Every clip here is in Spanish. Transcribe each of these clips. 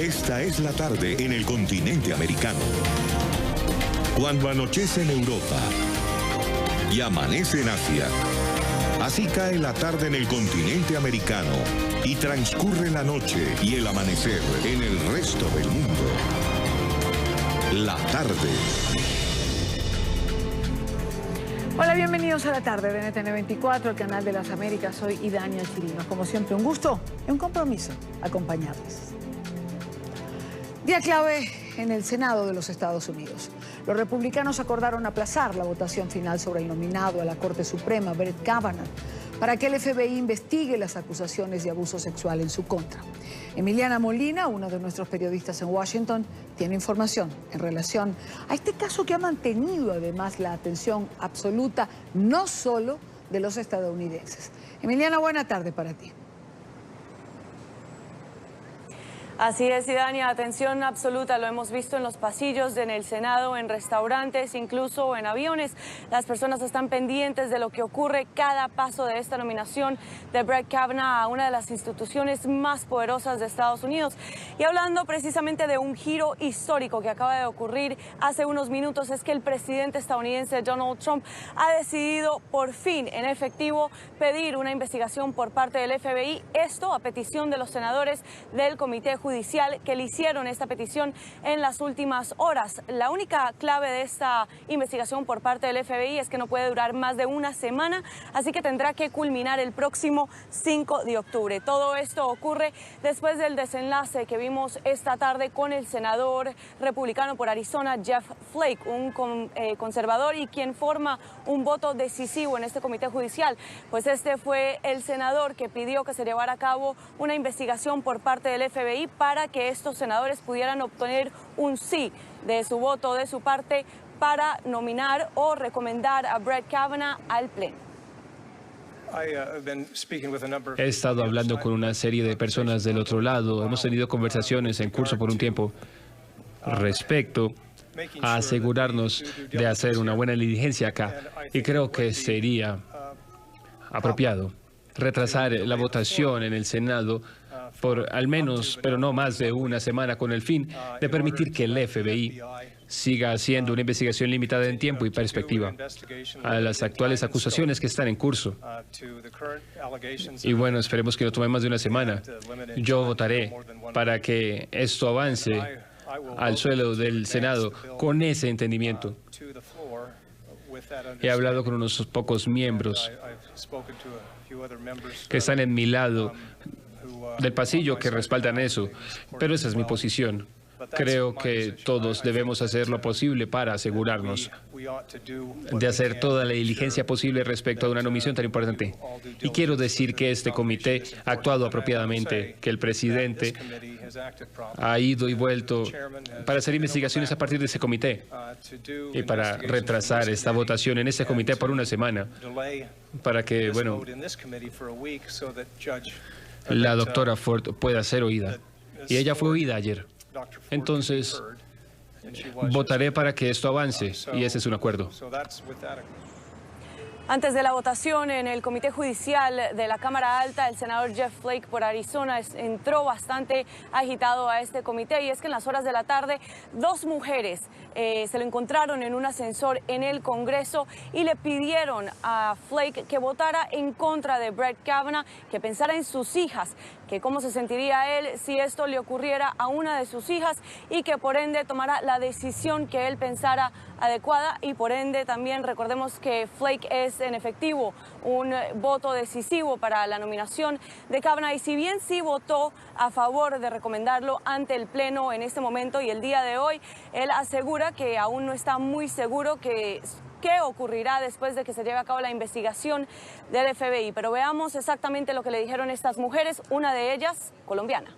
Esta es la tarde en el continente americano. Cuando anochece en Europa y amanece en Asia, así cae la tarde en el continente americano y transcurre la noche y el amanecer en el resto del mundo. La tarde. Hola, bienvenidos a la tarde de NTN 24, el canal de las Américas. Soy Idania Chirinos. Como siempre, un gusto y un compromiso acompañarles. Día clave en el Senado de los Estados Unidos. Los republicanos acordaron aplazar la votación final sobre el nominado a la Corte Suprema, Brett Kavanaugh, para que el FBI investigue las acusaciones de abuso sexual en su contra. Emiliana Molina, uno de nuestros periodistas en Washington, tiene información en relación a este caso que ha mantenido además la atención absoluta no solo de los estadounidenses. Emiliana, buena tarde para ti. Así es, Idania, atención absoluta, lo hemos visto en los pasillos, en el Senado, en restaurantes, incluso en aviones. Las personas están pendientes de lo que ocurre cada paso de esta nominación de Brett Kavanaugh a una de las instituciones más poderosas de Estados Unidos. Y hablando precisamente de un giro histórico que acaba de ocurrir hace unos minutos, es que el presidente estadounidense Donald Trump ha decidido por fin, en efectivo, pedir una investigación por parte del FBI, esto a petición de los senadores del Comité Judicial que le hicieron esta petición en las últimas horas. La única clave de esta investigación por parte del FBI es que no puede durar más de una semana, así que tendrá que culminar el próximo 5 de octubre. Todo esto ocurre después del desenlace que vimos esta tarde con el senador republicano por Arizona, Jeff Flake, un conservador y quien forma un voto decisivo en este comité judicial. Pues este fue el senador que pidió que se llevara a cabo una investigación por parte del FBI para que estos senadores pudieran obtener un sí de su voto, de su parte, para nominar o recomendar a Brett Kavanaugh al Pleno. He estado hablando con una serie de personas del otro lado. Hemos tenido conversaciones en curso por un tiempo respecto a asegurarnos de hacer una buena diligencia acá. Y creo que sería apropiado retrasar la votación en el Senado por al menos, pero no más de una semana, con el fin de permitir que el FBI siga haciendo una investigación limitada en tiempo y perspectiva a las actuales acusaciones que están en curso. Y bueno, esperemos que no tome más de una semana. Yo votaré para que esto avance al suelo del Senado con ese entendimiento. He hablado con unos pocos miembros que están en mi lado del pasillo que respaldan eso, pero esa es mi posición. Creo que todos debemos hacer lo posible para asegurarnos de hacer toda la diligencia posible respecto a una nominación tan importante. Y quiero decir que este comité ha actuado apropiadamente, que el presidente ha ido y vuelto para hacer investigaciones a partir de ese comité y para retrasar esta votación en ese comité por una semana, para que, bueno, la doctora Ford pueda ser oída. Y ella fue oída ayer. Entonces, votaré para que esto avance, y ese es un acuerdo. Antes de la votación en el Comité Judicial de la Cámara Alta, el senador Jeff Flake por Arizona entró bastante agitado a este comité, y es que en las horas de la tarde dos mujeres se lo encontraron en un ascensor en el Congreso y le pidieron a Flake que votara en contra de Brett Kavanaugh, que pensara en sus hijas, que cómo se sentiría él si esto le ocurriera a una de sus hijas y que por ende tomara la decisión que él pensara adecuada. Y por ende también recordemos que Flake es en efectivo un voto decisivo para la nominación de Kavanaugh, y si bien sí votó a favor de recomendarlo ante el Pleno en este momento y el día de hoy, él asegura que aún no está muy seguro qué ocurrirá después de que se lleve a cabo la investigación del FBI. Pero veamos exactamente lo que le dijeron estas mujeres, una de ellas colombiana.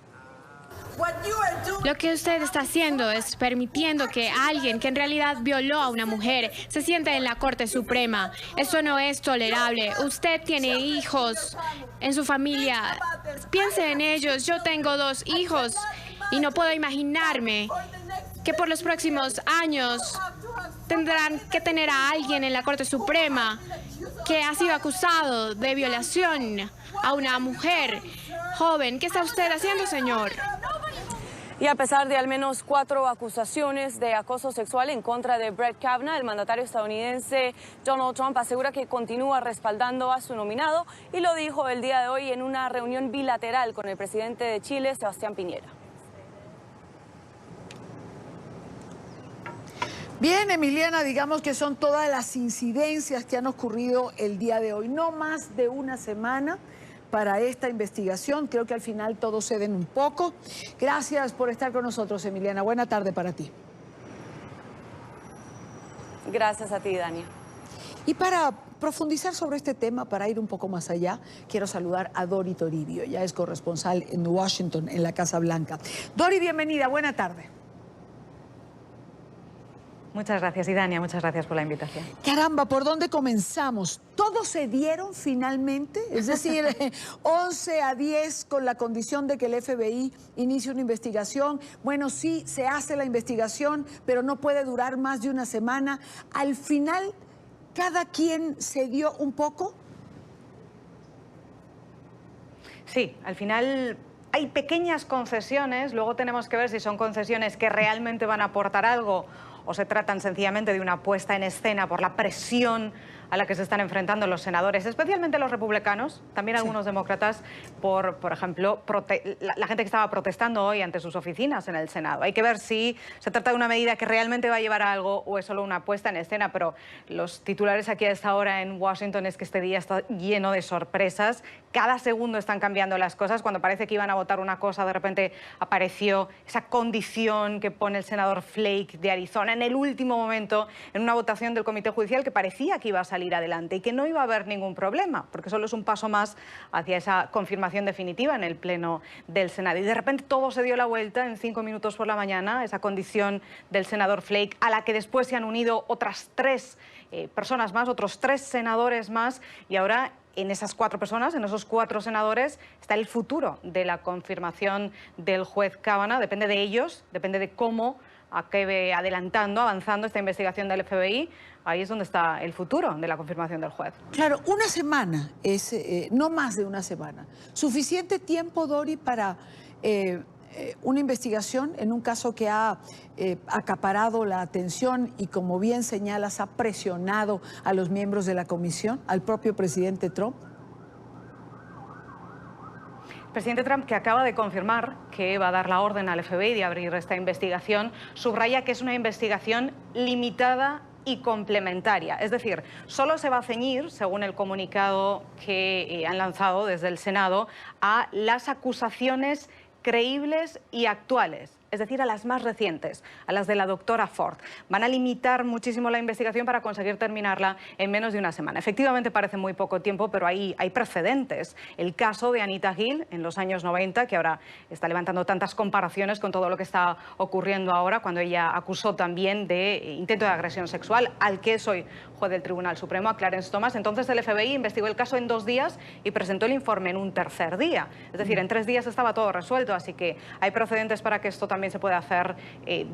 Lo que usted está haciendo es permitiendo que alguien que en realidad violó a una mujer se siente en la Corte Suprema. Eso no es tolerable. Usted tiene hijos en su familia. Piense en ellos. Yo tengo 2 hijos y no puedo imaginarme que por los próximos años tendrán que tener a alguien en la Corte Suprema que ha sido acusado de violación a una mujer joven. ¿Qué está usted haciendo, señor? Y a pesar de al menos 4 acusaciones de acoso sexual en contra de Brett Kavanaugh, el mandatario estadounidense Donald Trump asegura que continúa respaldando a su nominado y lo dijo el día de hoy en una reunión bilateral con el presidente de Chile, Sebastián Piñera. Bien, Emiliana, digamos que son todas las incidencias que han ocurrido el día de hoy. No más de una semana para esta investigación. Creo que al final todos ceden un poco. Gracias por estar con nosotros, Emiliana. Buena tarde para ti. Gracias a ti, Dania. Y para profundizar sobre este tema, para ir un poco más allá, quiero saludar a Dori Toribio. Ella es corresponsal en Washington, en la Casa Blanca. Dori, bienvenida. Buena tarde. Muchas gracias, Idania, muchas gracias por la invitación. Caramba, ¿por dónde comenzamos? ¿Todos se dieron finalmente? Es decir, 11-10 con la condición de que el FBI inicie una investigación. Bueno, sí, se hace la investigación, pero no puede durar más de una semana. Al final, ¿cada quien cedió un poco? Sí, al final hay pequeñas concesiones, luego tenemos que ver si son concesiones que realmente van a aportar algo o se tratan sencillamente de una puesta en escena por la presión a la que se están enfrentando los senadores, especialmente los republicanos, también algunos demócratas, por ejemplo, la gente que estaba protestando hoy ante sus oficinas en el Senado. Hay que ver si se trata de una medida que realmente va a llevar a algo o es solo una puesta en escena, pero los titulares aquí a esta hora en Washington es que este día está lleno de sorpresas. Cada segundo están cambiando las cosas. Cuando parece que iban a votar una cosa, de repente apareció esa condición que pone el senador Flake de Arizona en el último momento en una votación del Comité Judicial que parecía que iba a salir adelante y que no iba a haber ningún problema, porque solo es un paso más hacia esa confirmación definitiva en el Pleno del Senado. Y de repente todo se dio la vuelta en 5 minutos por la mañana, esa condición del senador Flake, a la que después se han unido otras 3 personas más, otros 3 senadores más, y ahora en esas 4 personas, en esos 4 senadores, está el futuro de la confirmación del juez Kavanaugh. Depende de ellos, depende de cómo acabe avanzando esta investigación del FBI. Ahí es donde está el futuro de la confirmación del juez. Claro, una semana es no más de una semana. ¿Suficiente tiempo, Dori, para una investigación en un caso que ha acaparado la atención y, como bien señalas, ha presionado a los miembros de la comisión, al propio presidente Trump? El presidente Trump, que acaba de confirmar que va a dar la orden al FBI de abrir esta investigación, subraya que es una investigación limitada y complementaria. Es decir, solo se va a ceñir, según el comunicado que han lanzado desde el Senado, a las acusaciones creíbles y actuales, es decir, a las más recientes, a las de la doctora Ford. Van a limitar muchísimo la investigación para conseguir terminarla en menos de una semana. Efectivamente parece muy poco tiempo, pero hay precedentes. El caso de Anita Hill en los años 90, que ahora está levantando tantas comparaciones con todo lo que está ocurriendo ahora, cuando ella acusó también de intento de agresión sexual al que es hoy juez del Tribunal Supremo, a Clarence Thomas. Entonces el FBI investigó el caso en 2 días y presentó el informe en un tercer día. Es decir, en 3 días estaba todo resuelto, así que hay precedentes para que esto también se puede hacer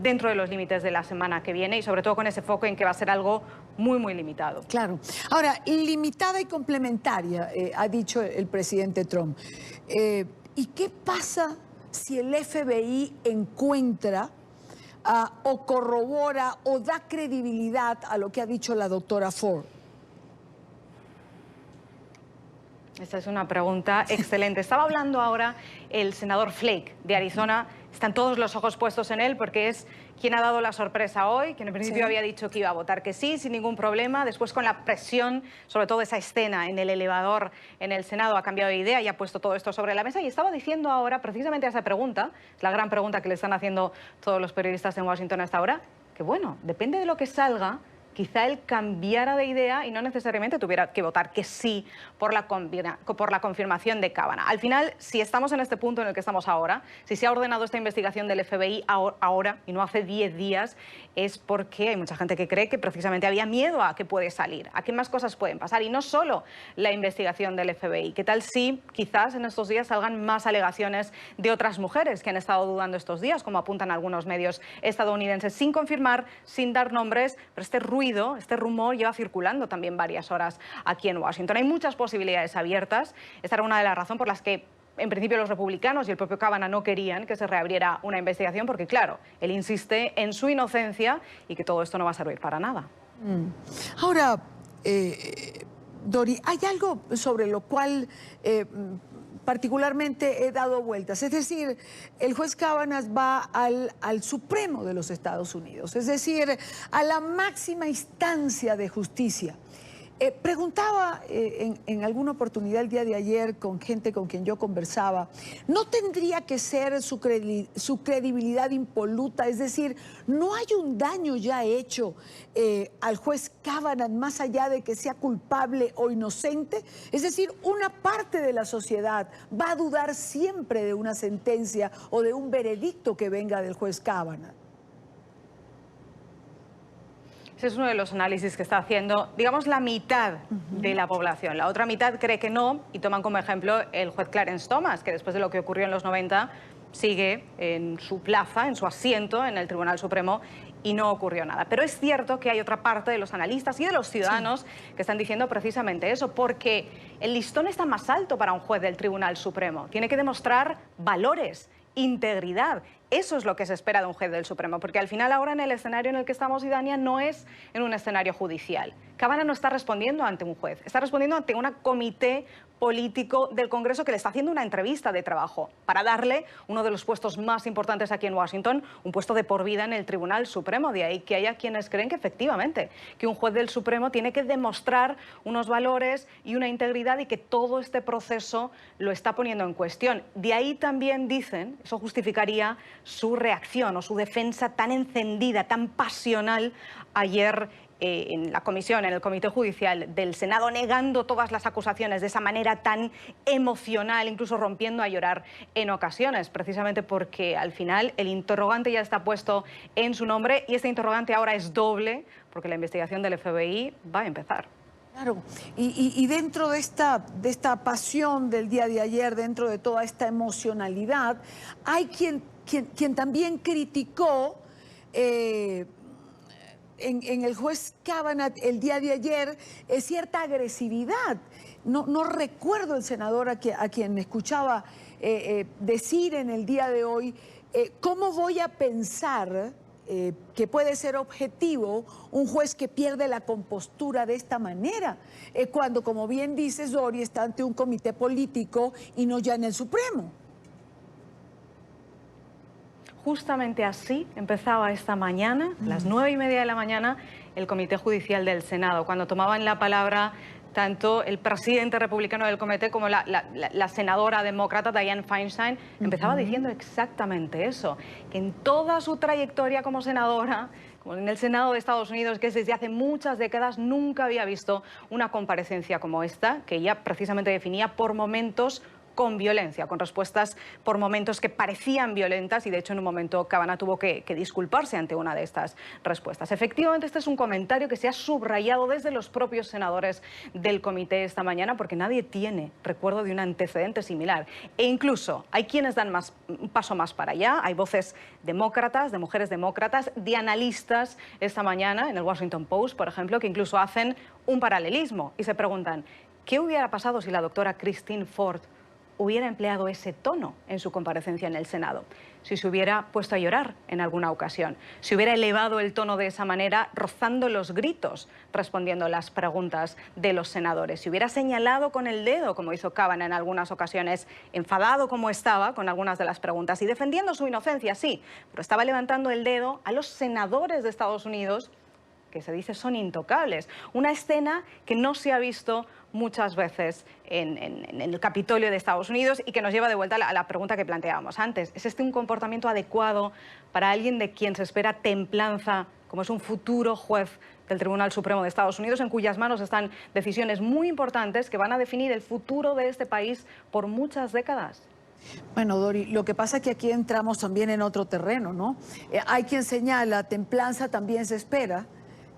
dentro de los límites de la semana que viene y sobre todo con ese foco en que va a ser algo muy, muy limitado. Claro. Ahora, limitada y complementaria, ha dicho el presidente Trump. ¿Y qué pasa si el FBI encuentra o corrobora o da credibilidad a lo que ha dicho la doctora Ford? Esta es una pregunta excelente. Estaba hablando ahora el senador Flake de Arizona. Están todos los ojos puestos en él porque es quien ha dado la sorpresa hoy, quien en principio había dicho que iba a votar que sí, sin ningún problema. Después, con la presión, sobre todo esa escena en el elevador en el Senado, ha cambiado de idea y ha puesto todo esto sobre la mesa. Y estaba diciendo ahora, precisamente a esa pregunta, es la gran pregunta que le están haciendo todos los periodistas en Washington hasta ahora, que bueno, depende de lo que salga, quizá él cambiara de idea y no necesariamente tuviera que votar que sí por la confirmación de Kavanaugh. Al final, si estamos en este punto en el que estamos ahora, si se ha ordenado esta investigación del FBI ahora y no hace 10 días, es porque hay mucha gente que cree que precisamente había miedo a que puede salir, a qué más cosas pueden pasar. Y no solo la investigación del FBI. ¿Qué tal si quizás en estos días salgan más alegaciones de otras mujeres que han estado dudando estos días, como apuntan algunos medios estadounidenses, sin confirmar, sin dar nombres, pero este ruido, este rumor lleva circulando también varias horas aquí en Washington. Hay muchas posibilidades abiertas. Esta era una de las razones por las que en principio los republicanos y el propio Kavanaugh no querían que se reabriera una investigación porque, claro, él insiste en su inocencia y que todo esto no va a servir para nada. Ahora, Dori, hay algo sobre lo cual particularmente he dado vueltas. Es decir, el juez Kavanaugh va al Supremo de los Estados Unidos, es decir, a la máxima instancia de justicia. Preguntaba en alguna oportunidad el día de ayer con gente con quien yo conversaba, ¿no tendría que ser su credibilidad impoluta? Es decir, ¿no hay un daño ya hecho al juez Kavanaugh más allá de que sea culpable o inocente? Es decir, una parte de la sociedad va a dudar siempre de una sentencia o de un veredicto que venga del juez Kavanaugh. Ese es uno de los análisis que está haciendo, digamos, la mitad de la población. La otra mitad cree que no y toman como ejemplo el juez Clarence Thomas, que después de lo que ocurrió en los 90 sigue en su plaza, en su asiento en el Tribunal Supremo y no ocurrió nada. Pero es cierto que hay otra parte de los analistas y de los ciudadanos que están diciendo precisamente eso, porque el listón está más alto para un juez del Tribunal Supremo. Tiene que demostrar valores, integridad. Eso es lo que se espera de un juez del Supremo, porque al final ahora en el escenario en el que estamos, Idania, no es en un escenario judicial. Kavanaugh no está respondiendo ante un juez, está respondiendo ante un comité político del Congreso que le está haciendo una entrevista de trabajo para darle uno de los puestos más importantes aquí en Washington, un puesto de por vida en el Tribunal Supremo. De ahí que haya quienes creen que efectivamente que un juez del Supremo tiene que demostrar unos valores y una integridad y que todo este proceso lo está poniendo en cuestión. De ahí también dicen, eso justificaría su reacción o su defensa tan encendida, tan pasional ayer en la comisión, en el Comité Judicial del Senado, negando todas las acusaciones de esa manera tan emocional, incluso rompiendo a llorar en ocasiones, precisamente porque al final el interrogante ya está puesto en su nombre y este interrogante ahora es doble porque la investigación del FBI va a empezar. Claro, y dentro de esta pasión del día de ayer, dentro de toda esta emocionalidad, hay quien también criticó en el juez Kavanaugh el día de ayer cierta agresividad. No recuerdo el senador a quien escuchaba decir en el día de hoy, ¿cómo voy a pensar que puede ser objetivo un juez que pierde la compostura de esta manera? Cuando, como bien dices, Dori, está ante un comité político y no ya en el Supremo. Justamente así empezaba esta mañana, a las 9:30 de la mañana, el Comité Judicial del Senado, cuando tomaban la palabra tanto el presidente republicano del comité como la senadora demócrata Dianne Feinstein. Empezaba diciendo exactamente eso, que en toda su trayectoria como senadora, como en el Senado de Estados Unidos, que es desde hace muchas décadas, nunca había visto una comparecencia como esta, que ella precisamente definía por momentos con violencia, con respuestas por momentos que parecían violentas y de hecho en un momento Kavanaugh tuvo que disculparse ante una de estas respuestas. Efectivamente, este es un comentario que se ha subrayado desde los propios senadores del comité esta mañana porque nadie tiene recuerdo de un antecedente similar. E incluso hay quienes dan un paso más para allá, hay voces demócratas, de mujeres demócratas, de analistas esta mañana en el Washington Post, por ejemplo, que incluso hacen un paralelismo y se preguntan, ¿qué hubiera pasado si la doctora Christine Ford hubiera empleado ese tono en su comparecencia en el Senado? Si se hubiera puesto a llorar en alguna ocasión, si hubiera elevado el tono de esa manera, rozando los gritos, respondiendo las preguntas de los senadores, si hubiera señalado con el dedo, como hizo Kavanaugh en algunas ocasiones, enfadado como estaba con algunas de las preguntas y defendiendo su inocencia, sí, pero estaba levantando el dedo a los senadores de Estados Unidos, que se dice son intocables. Una escena que no se ha visto muchas veces en el Capitolio de Estados Unidos y que nos lleva de vuelta a la pregunta que planteábamos antes. ¿Es este un comportamiento adecuado para alguien de quien se espera templanza, como es un futuro juez del Tribunal Supremo de Estados Unidos, en cuyas manos están decisiones muy importantes que van a definir el futuro de este país por muchas décadas? Bueno, Dori, lo que pasa es que aquí entramos también en otro terreno, ¿no? Hay quien señala, templanza también se espera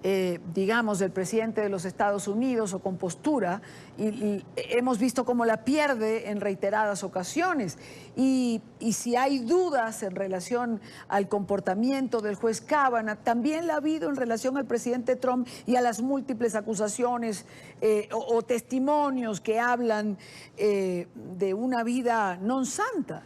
digamos, del presidente de los Estados Unidos o con postura, y hemos visto cómo la pierde en reiteradas ocasiones. Y si hay dudas en relación al comportamiento del juez Kavanaugh, también la ha habido en relación al presidente Trump y a las múltiples acusaciones o testimonios que hablan de una vida non santa.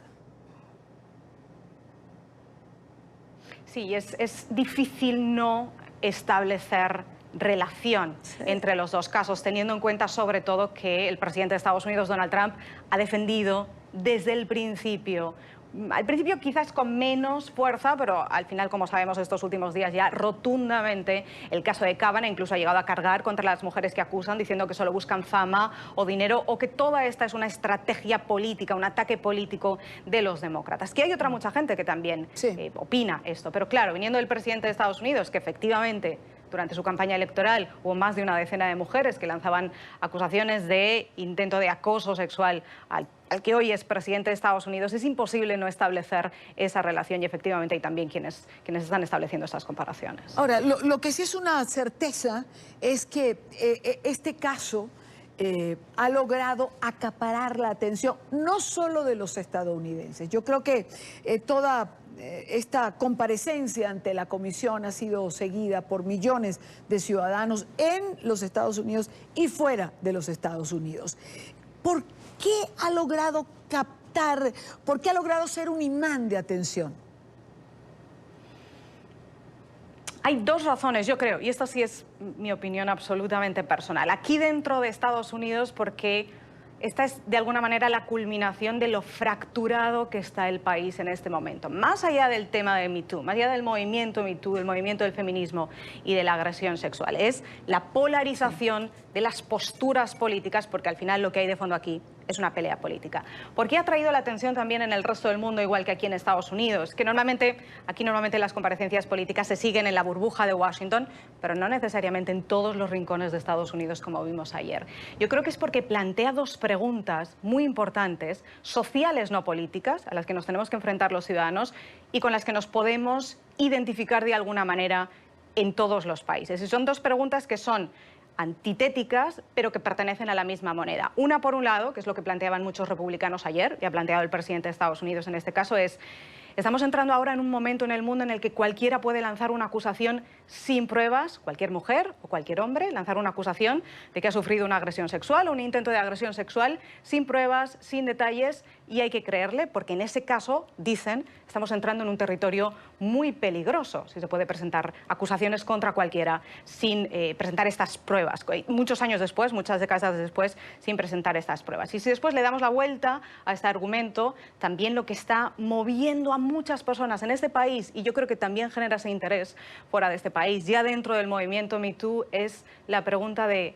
Sí, es difícil no establecer relación entre los dos casos, teniendo en cuenta sobre todo que el presidente de Estados Unidos, Donald Trump, ha defendido desde el principio, al principio quizás con menos fuerza, pero al final, como sabemos estos últimos días ya rotundamente, el caso de Kavanaugh incluso ha llegado a cargar contra las mujeres que acusan, diciendo que solo buscan fama o dinero, o que toda esta es una estrategia política, un ataque político de los demócratas. Que hay otra mucha gente que también opina esto, pero claro, viniendo del presidente de Estados Unidos, que efectivamente durante su campaña electoral hubo más de una decena de mujeres que lanzaban acusaciones de intento de acoso sexual al que hoy es presidente de Estados Unidos, es imposible no establecer esa relación, y efectivamente hay también quienes están estableciendo esas comparaciones. Ahora, lo que sí es una certeza es que este caso ha logrado acaparar la atención no solo de los estadounidenses. Yo creo que toda esta comparecencia ante la comisión ha sido seguida por millones de ciudadanos en los Estados Unidos y fuera de los Estados Unidos. ¿Por qué ha logrado captar, por qué ha logrado ser un imán de atención? Hay dos razones, yo creo, y esta sí es mi opinión absolutamente personal. Aquí dentro de Estados Unidos, porque esta es de alguna manera la culminación de lo fracturado que está el país en este momento. Más allá del tema de Me Too, más allá del movimiento Me Too, del movimiento del feminismo y de la agresión sexual, es la polarización de las posturas políticas, porque al final lo que hay de fondo aquí es una pelea política. ¿Por qué ha traído la atención también en el resto del mundo, igual que aquí en Estados Unidos? Que aquí normalmente las comparecencias políticas se siguen en la burbuja de Washington, pero no necesariamente en todos los rincones de Estados Unidos, como vimos ayer. Yo creo que es porque plantea dos preguntas muy importantes, sociales no políticas, a las que nos tenemos que enfrentar los ciudadanos y con las que nos podemos identificar de alguna manera en todos los países. Y son dos preguntas que son antitéticas, pero que pertenecen a la misma moneda. Una, por un lado, que es lo que planteaban muchos republicanos ayer, y ha planteado el presidente de Estados Unidos en este caso, es: estamos entrando ahora en un momento en el mundo en el que cualquiera puede lanzar una acusación sin pruebas, cualquier mujer o cualquier hombre, lanzar una acusación de que ha sufrido una agresión sexual o un intento de agresión sexual, sin pruebas, sin detalles, y hay que creerle, porque en ese caso, dicen, estamos entrando en un territorio muy peligroso, si se puede presentar acusaciones contra cualquiera sin presentar estas pruebas. Muchos años después, muchas décadas después, sin presentar estas pruebas. Y si después le damos la vuelta a este argumento, también lo que está moviendo a muchas personas en este país, y yo creo que también genera ese interés fuera de este país, ya dentro del movimiento Me Too, es la pregunta de: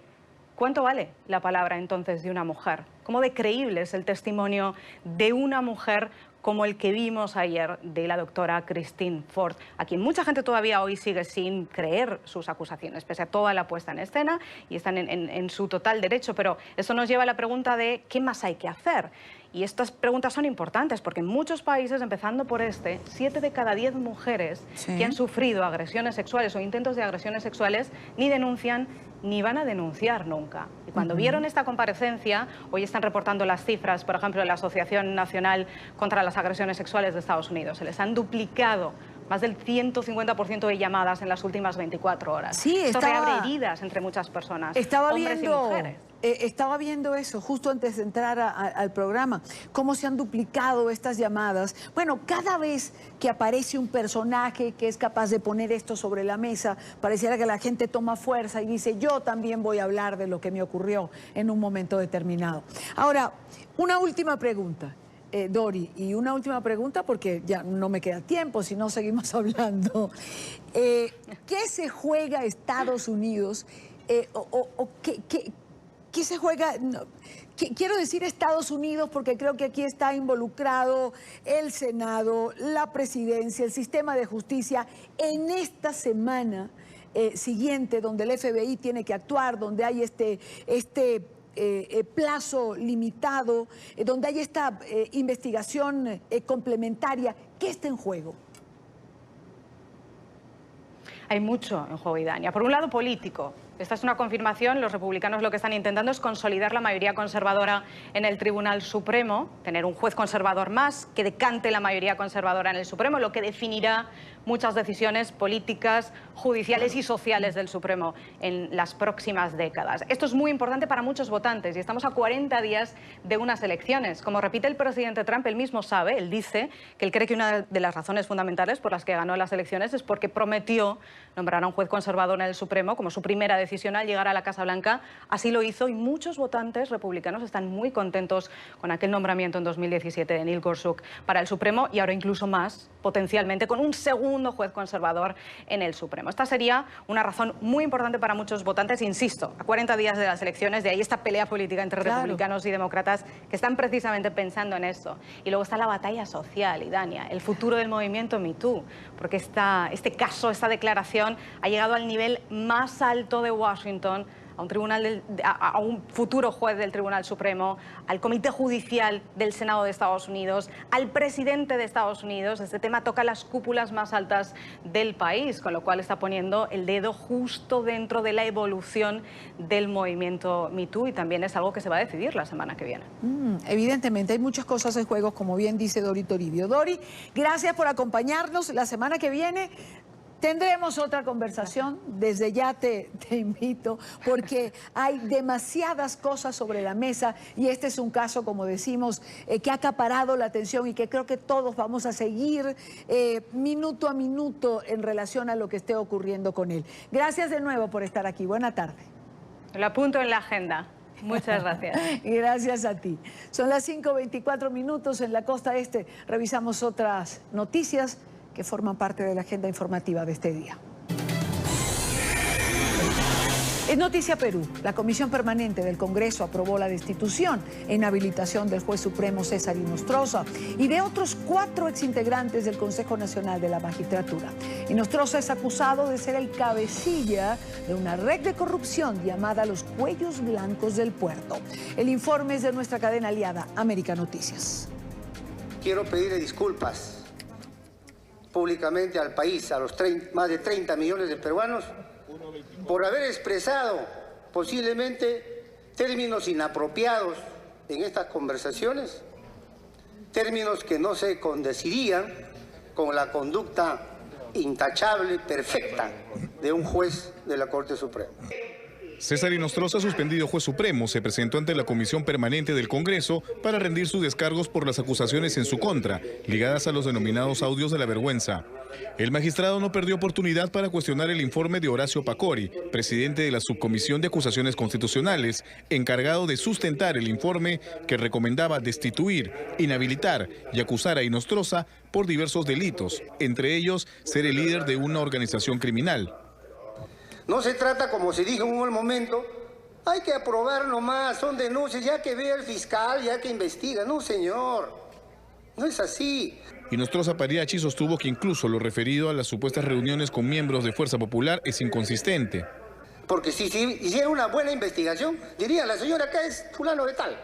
¿cuánto vale la palabra entonces de una mujer? ¿Cómo de creíble es el testimonio de una mujer como el que vimos ayer de la doctora Christine Ford, a quien mucha gente todavía hoy sigue sin creer sus acusaciones, pese a toda la puesta en escena, y están en su total derecho? Pero eso nos lleva a la pregunta de ¿qué más hay que hacer? Y estas preguntas son importantes porque en muchos países, empezando por 7 de cada 10 mujeres que han sufrido agresiones sexuales o intentos de agresiones sexuales ni denuncian ni van a denunciar nunca. Y cuando vieron esta comparecencia, hoy están reportando las cifras, por ejemplo, de la Asociación Nacional contra las Agresiones Sexuales de Estados Unidos. Se les han duplicado más del 150% de llamadas en las últimas 24 horas. Sí, esto reabre heridas entre muchas personas, hombres y mujeres. Estaba viendo eso justo antes de entrar al programa, cómo se han duplicado estas llamadas. Bueno, cada vez que aparece un personaje que es capaz de poner esto sobre la mesa, pareciera que la gente toma fuerza y dice: yo también voy a hablar de lo que me ocurrió en un momento determinado. Ahora, una última pregunta. Dori, y una última pregunta porque ya no me queda tiempo, si no seguimos hablando. ¿Qué se juega Estados Unidos? ¿Qué se juega? No, quiero decir Estados Unidos porque creo que aquí está involucrado el Senado, la presidencia, el sistema de justicia en esta semana siguiente, donde el FBI tiene que actuar, donde hay este plazo limitado, donde hay esta investigación complementaria. ¿Qué está en juego? Hay mucho en juego, Idania. Por un lado, político. Esta es una confirmación. Los republicanos lo que están intentando es consolidar la mayoría conservadora en el Tribunal Supremo, tener un juez conservador más que decante la mayoría conservadora en el Supremo, lo que definirá muchas decisiones políticas, judiciales y sociales del Supremo en las próximas décadas. Esto es muy importante para muchos votantes y estamos a 40 días de unas elecciones. Como repite el presidente Trump, él mismo sabe, él dice que él cree que una de las razones fundamentales por las que ganó las elecciones es porque prometió nombrar a un juez conservador en el Supremo como su primera decisión al llegar a la Casa Blanca. Así lo hizo y muchos votantes republicanos están muy contentos con aquel nombramiento en 2017 de Neil Gorsuch para el Supremo y ahora incluso más, potencialmente, con un segundo juez conservador en el Supremo. Esta sería una razón muy importante para muchos votantes, insisto, a 40 días de las elecciones, de ahí esta pelea política entre republicanos y demócratas que están precisamente pensando en esto. Y luego está la batalla social, Idania, el futuro del movimiento Me Too, porque este caso, esta declaración ha llegado al nivel más alto de Washington, a un futuro juez del Tribunal Supremo, al Comité Judicial del Senado de Estados Unidos, al presidente de Estados Unidos. Este tema toca las cúpulas más altas del país, con lo cual está poniendo el dedo justo dentro de la evolución del movimiento Me Too y también es algo que se va a decidir la semana que viene. Evidentemente, hay muchas cosas en juego, como bien dice Dori Toribio. Dori, gracias por acompañarnos. La semana que viene tendremos otra conversación, desde ya te invito, porque hay demasiadas cosas sobre la mesa y este es un caso, como decimos, que ha acaparado la atención y que creo que todos vamos a seguir minuto a minuto en relación a lo que esté ocurriendo con él. Gracias de nuevo por estar aquí. Buena tarde. Lo apunto en la agenda. Muchas gracias. Gracias a ti. Son las 5:24 minutos en la costa este. Revisamos otras noticias que forman parte de la agenda informativa de este día. En Noticia Perú, la Comisión Permanente del Congreso aprobó la destitución e inhabilitación del juez supremo César Inostroza y de otros 4 exintegrantes del Consejo Nacional de la Magistratura. Inostroza es acusado de ser el cabecilla de una red de corrupción llamada los Cuellos Blancos del Puerto. El informe es de nuestra cadena aliada, América Noticias. Quiero pedirle disculpas públicamente al país, a los más de 30 millones de peruanos, por haber expresado posiblemente términos inapropiados en estas conversaciones, términos que no se condecirían con la conducta intachable, perfecta, de un juez de la Corte Suprema. César Inostroza, suspendido juez supremo, se presentó ante la Comisión Permanente del Congreso para rendir sus descargos por las acusaciones en su contra, ligadas a los denominados audios de la vergüenza. El magistrado no perdió oportunidad para cuestionar el informe de Horacio Pacori, presidente de la Subcomisión de Acusaciones Constitucionales, encargado de sustentar el informe que recomendaba destituir, inhabilitar y acusar a Inostroza por diversos delitos, entre ellos ser el líder de una organización criminal. No se trata, como se dijo en un momento, hay que aprobar nomás, son denuncias, ya que vea el fiscal, ya que investiga. No, señor, no es así. Inostroza Pariachi sostuvo que incluso lo referido a las supuestas reuniones con miembros de Fuerza Popular es inconsistente. Porque si hiciera una buena investigación, dirían, la señora acá es fulano de tal.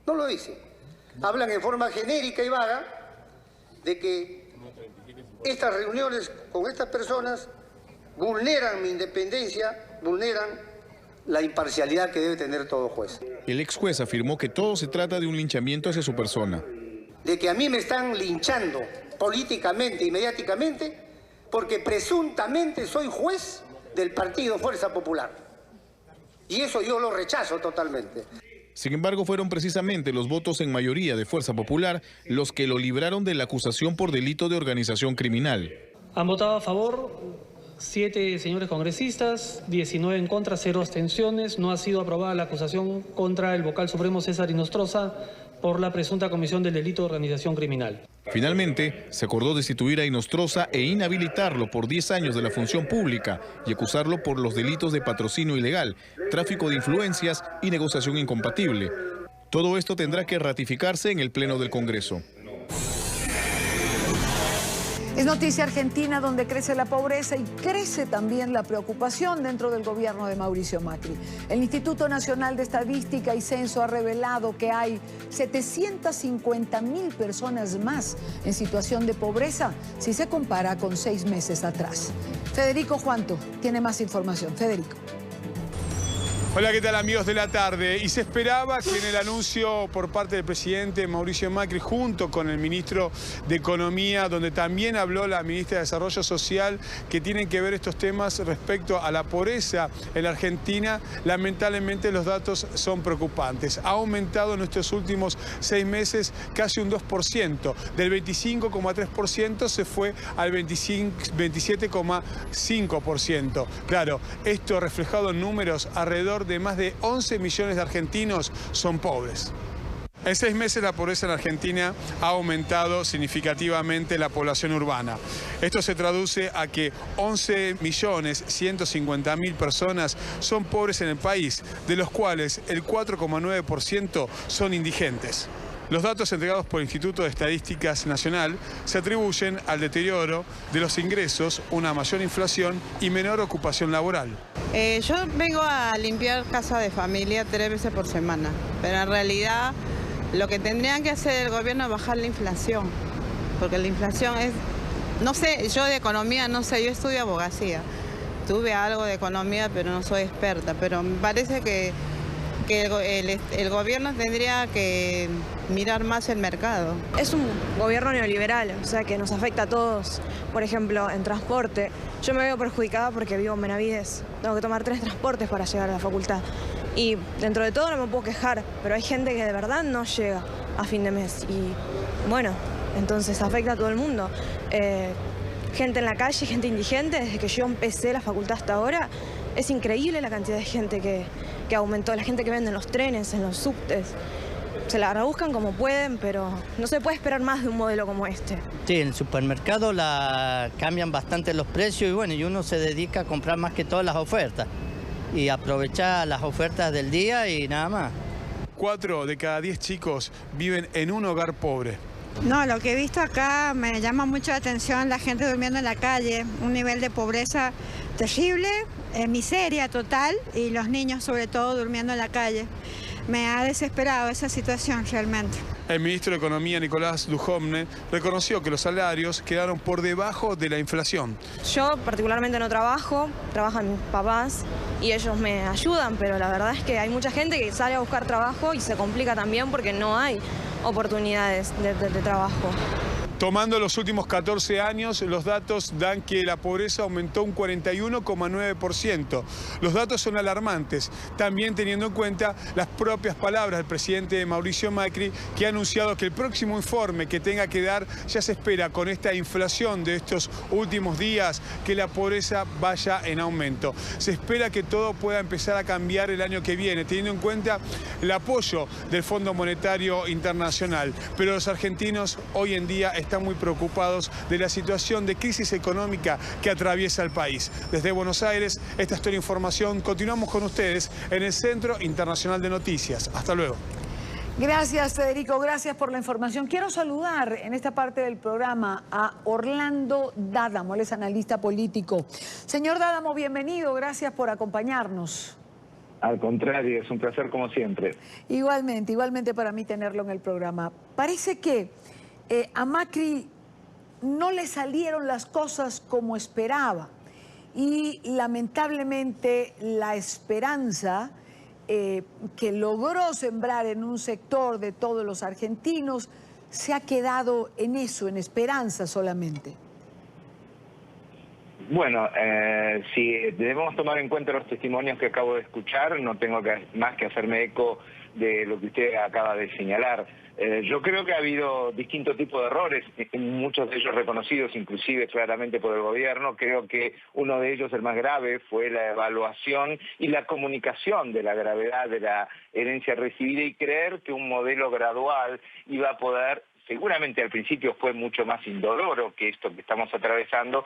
No lo dice. Hablan en forma genérica y vaga de que estas reuniones con estas personas vulneran mi independencia, vulneran la imparcialidad que debe tener todo juez. El ex juez afirmó que todo se trata de un linchamiento hacia su persona. De que a mí me están linchando políticamente y mediáticamente porque presuntamente soy juez del partido Fuerza Popular. Y eso yo lo rechazo totalmente. Sin embargo, fueron precisamente los votos en mayoría de Fuerza Popular los que lo libraron de la acusación por delito de organización criminal. Han votado a favor 7 señores congresistas, 19 en contra, 0 abstenciones. No ha sido aprobada la acusación contra el vocal supremo César Inostroza por la presunta comisión del delito de organización criminal. Finalmente, se acordó destituir a Inostroza e inhabilitarlo por 10 años de la función pública y acusarlo por los delitos de patrocinio ilegal, tráfico de influencias y negociación incompatible. Todo esto tendrá que ratificarse en el Pleno del Congreso. Es noticia argentina, donde crece la pobreza y crece también la preocupación dentro del gobierno de Mauricio Macri. El Instituto Nacional de Estadística y Censo ha revelado que hay 750.000 personas más en situación de pobreza si se compara con 6 meses atrás. Federico Juanto tiene más información. Federico. Hola, ¿qué tal amigos de la tarde? Y se esperaba que en el anuncio por parte del presidente Mauricio Macri, junto con el ministro de Economía, donde también habló la ministra de Desarrollo Social, que tienen que ver estos temas respecto a la pobreza en la Argentina, lamentablemente los datos son preocupantes. Ha aumentado en estos últimos 6 meses casi un 2%. Del 25,3% se fue al 27,5%. Claro, esto reflejado en números, alrededor de más de 11 millones de argentinos son pobres. En 6 meses la pobreza en Argentina ha aumentado significativamente la población urbana. Esto se traduce a que 11.150.000 personas son pobres en el país, de los cuales el 4,9% son indigentes. Los datos entregados por el Instituto de Estadísticas Nacional se atribuyen al deterioro de los ingresos, una mayor inflación y menor ocupación laboral. Yo vengo a limpiar casa de familia 3 veces por semana, pero en realidad lo que tendrían que hacer el gobierno es bajar la inflación, porque la inflación es, no sé, yo de economía no sé, yo estudio abogacía, tuve algo de economía pero no soy experta, pero me parece que el gobierno tendría que mirar más el mercado. Es un gobierno neoliberal, o sea que nos afecta a todos. Por ejemplo, en transporte, yo me veo perjudicada porque vivo en Benavides. Tengo que tomar 3 transportes para llegar a la facultad. Y dentro de todo no me puedo quejar, pero hay gente que de verdad no llega a fin de mes. Y bueno, entonces afecta a todo el mundo. Gente en la calle, gente indigente, desde que yo empecé la facultad hasta ahora, es increíble la cantidad de gente que aumentó, la gente que vende en los trenes, en los subtes. Se la rebuscan como pueden, pero no se puede esperar más de un modelo como este. Sí, en el supermercado cambian bastante los precios y bueno, y uno se dedica a comprar más que todas las ofertas y aprovechar las ofertas del día y nada más. 4 de cada 10 chicos viven en un hogar pobre. No, lo que he visto acá me llama mucho la atención, la gente durmiendo en la calle, un nivel de pobreza terrible, miseria total y los niños sobre todo durmiendo en la calle. Me ha desesperado esa situación realmente. El ministro de Economía, Nicolás Dujovne, reconoció que los salarios quedaron por debajo de la inflación. Yo particularmente no trabajo, trabajan mis papás y ellos me ayudan, pero la verdad es que hay mucha gente que sale a buscar trabajo y se complica también porque no hay oportunidades de trabajo. Tomando los últimos 14 años, los datos dan que la pobreza aumentó un 41,9%. Los datos son alarmantes, también teniendo en cuenta las propias palabras del presidente Mauricio Macri, que ha anunciado que el próximo informe que tenga que dar ya se espera con esta inflación de estos últimos días que la pobreza vaya en aumento. Se espera que todo pueda empezar a cambiar el año que viene, teniendo en cuenta el apoyo del Fondo Monetario Internacional. Pero los argentinos hoy en día están muy preocupados de la situación de crisis económica que atraviesa el país. Desde Buenos Aires, esta es toda la información. Continuamos con ustedes en el Centro Internacional de Noticias. Hasta luego. Gracias, Federico. Gracias por la información. Quiero saludar en esta parte del programa a Orlando Dádamo, él es analista político. Señor Dádamo, bienvenido. Gracias por acompañarnos. Al contrario, es un placer como siempre. Igualmente para mí tenerlo en el programa. Parece que a Macri no le salieron las cosas como esperaba y lamentablemente la esperanza que logró sembrar en un sector de todos los argentinos se ha quedado en eso, en esperanza solamente. Bueno, si debemos tomar en cuenta los testimonios que acabo de escuchar, no tengo más que hacerme eco de lo que usted acaba de señalar. Yo creo que ha habido distintos tipos de errores, muchos de ellos reconocidos inclusive claramente por el gobierno. Creo que uno de ellos, el más grave, fue la evaluación y la comunicación de la gravedad de la herencia recibida y creer que un modelo gradual iba a poder, seguramente al principio fue mucho más indoloro que esto que estamos atravesando,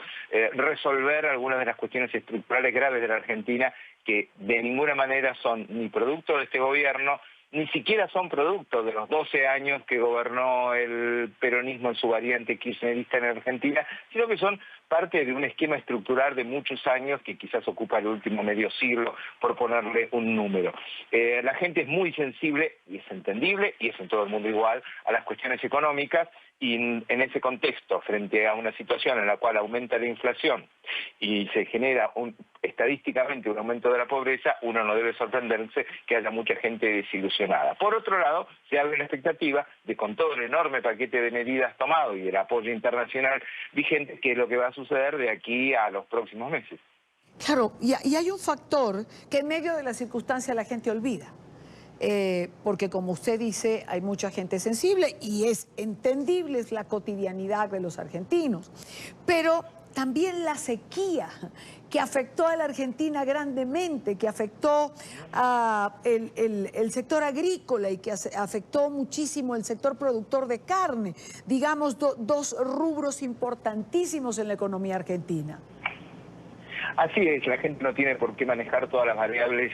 resolver algunas de las cuestiones estructurales graves de la Argentina que de ninguna manera son ni producto de este gobierno, ni siquiera son producto de los 12 años que gobernó el peronismo en su variante kirchnerista en Argentina, sino que son parte de un esquema estructural de muchos años que quizás ocupa el último medio siglo, por ponerle un número. La gente es muy sensible, y es entendible, y es en todo el mundo igual, a las cuestiones económicas, Y en ese contexto, frente a una situación en la cual aumenta la inflación y se genera estadísticamente un aumento de la pobreza, uno no debe sorprenderse que haya mucha gente desilusionada. Por otro lado, se abre la expectativa de, con todo el enorme paquete de medidas tomado y el apoyo internacional vigente, qué es lo que va a suceder de aquí a los próximos meses. Claro, y hay un factor que en medio de la circunstancia la gente olvida. Porque como usted dice, hay mucha gente sensible y es entendible, es la cotidianidad de los argentinos. Pero también la sequía que afectó a la Argentina grandemente, que afectó el sector agrícola y que afectó muchísimo el sector productor de carne, digamos, dos rubros importantísimos en la economía argentina. Así es, la gente no tiene por qué manejar todas las variables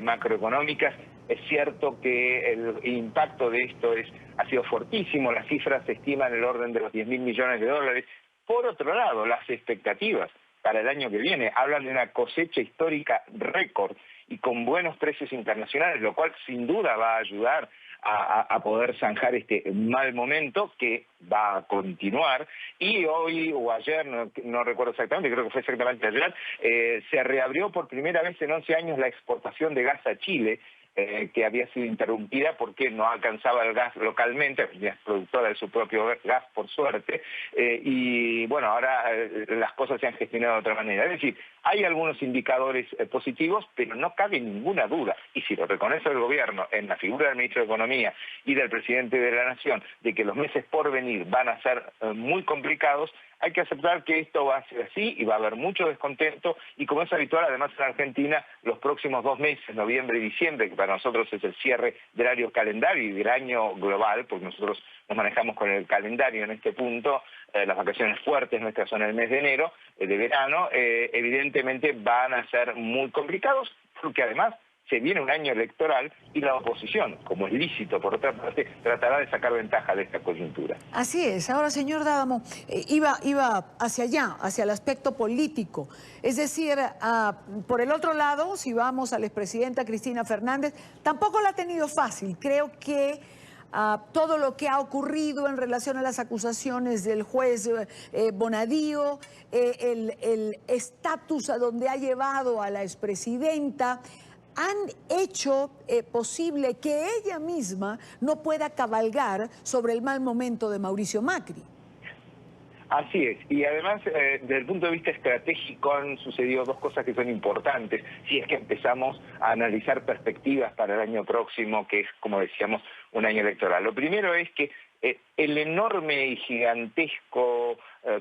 macroeconómicas. Es cierto que el impacto de esto ha sido fortísimo, las cifras se estiman en el orden de los 10.000 millones de dólares. Por otro lado, las expectativas para el año que viene hablan de una cosecha histórica récord y con buenos precios internacionales, lo cual sin duda va a ayudar a poder zanjar este mal momento que va a continuar. Y hoy o ayer, no recuerdo exactamente, creo que fue exactamente ayer, se reabrió por primera vez en 11 años la exportación de gas a Chile, que había sido interrumpida porque no alcanzaba el gas localmente, es productora de su propio gas, por suerte, y bueno, ahora las cosas se han gestionado de otra manera. Es decir, hay algunos indicadores positivos, pero no cabe ninguna duda, y si lo reconoce el gobierno en la figura del ministro de Economía y del presidente de la Nación, de que los meses por venir van a ser muy complicados, hay que aceptar que esto va a ser así y va a haber mucho descontento, y como es habitual, además en Argentina, los próximos 2 meses, noviembre y diciembre, que para nosotros es el cierre del año calendario y del año global, porque nosotros nos manejamos con el calendario en este punto, las vacaciones fuertes nuestras son el mes de enero, de verano, evidentemente van a ser muy complicados, porque además se viene un año electoral y la oposición, como es lícito por otra parte, tratará de sacar ventaja de esta coyuntura. Así es. Ahora, señor D'Adamo, iba hacia allá, hacia el aspecto político. Es decir, por el otro lado, si vamos a la expresidenta Cristina Fernández, tampoco la ha tenido fácil. Creo que todo lo que ha ocurrido en relación a las acusaciones del juez Bonadío, el estatus a donde ha llevado a la expresidenta, han hecho posible que ella misma no pueda cabalgar sobre el mal momento de Mauricio Macri. Así es, y además desde el punto de vista estratégico han sucedido 2 cosas que son importantes, si es que empezamos a analizar perspectivas para el año próximo, que es, como decíamos, un año electoral. Lo primero es que el enorme y gigantesco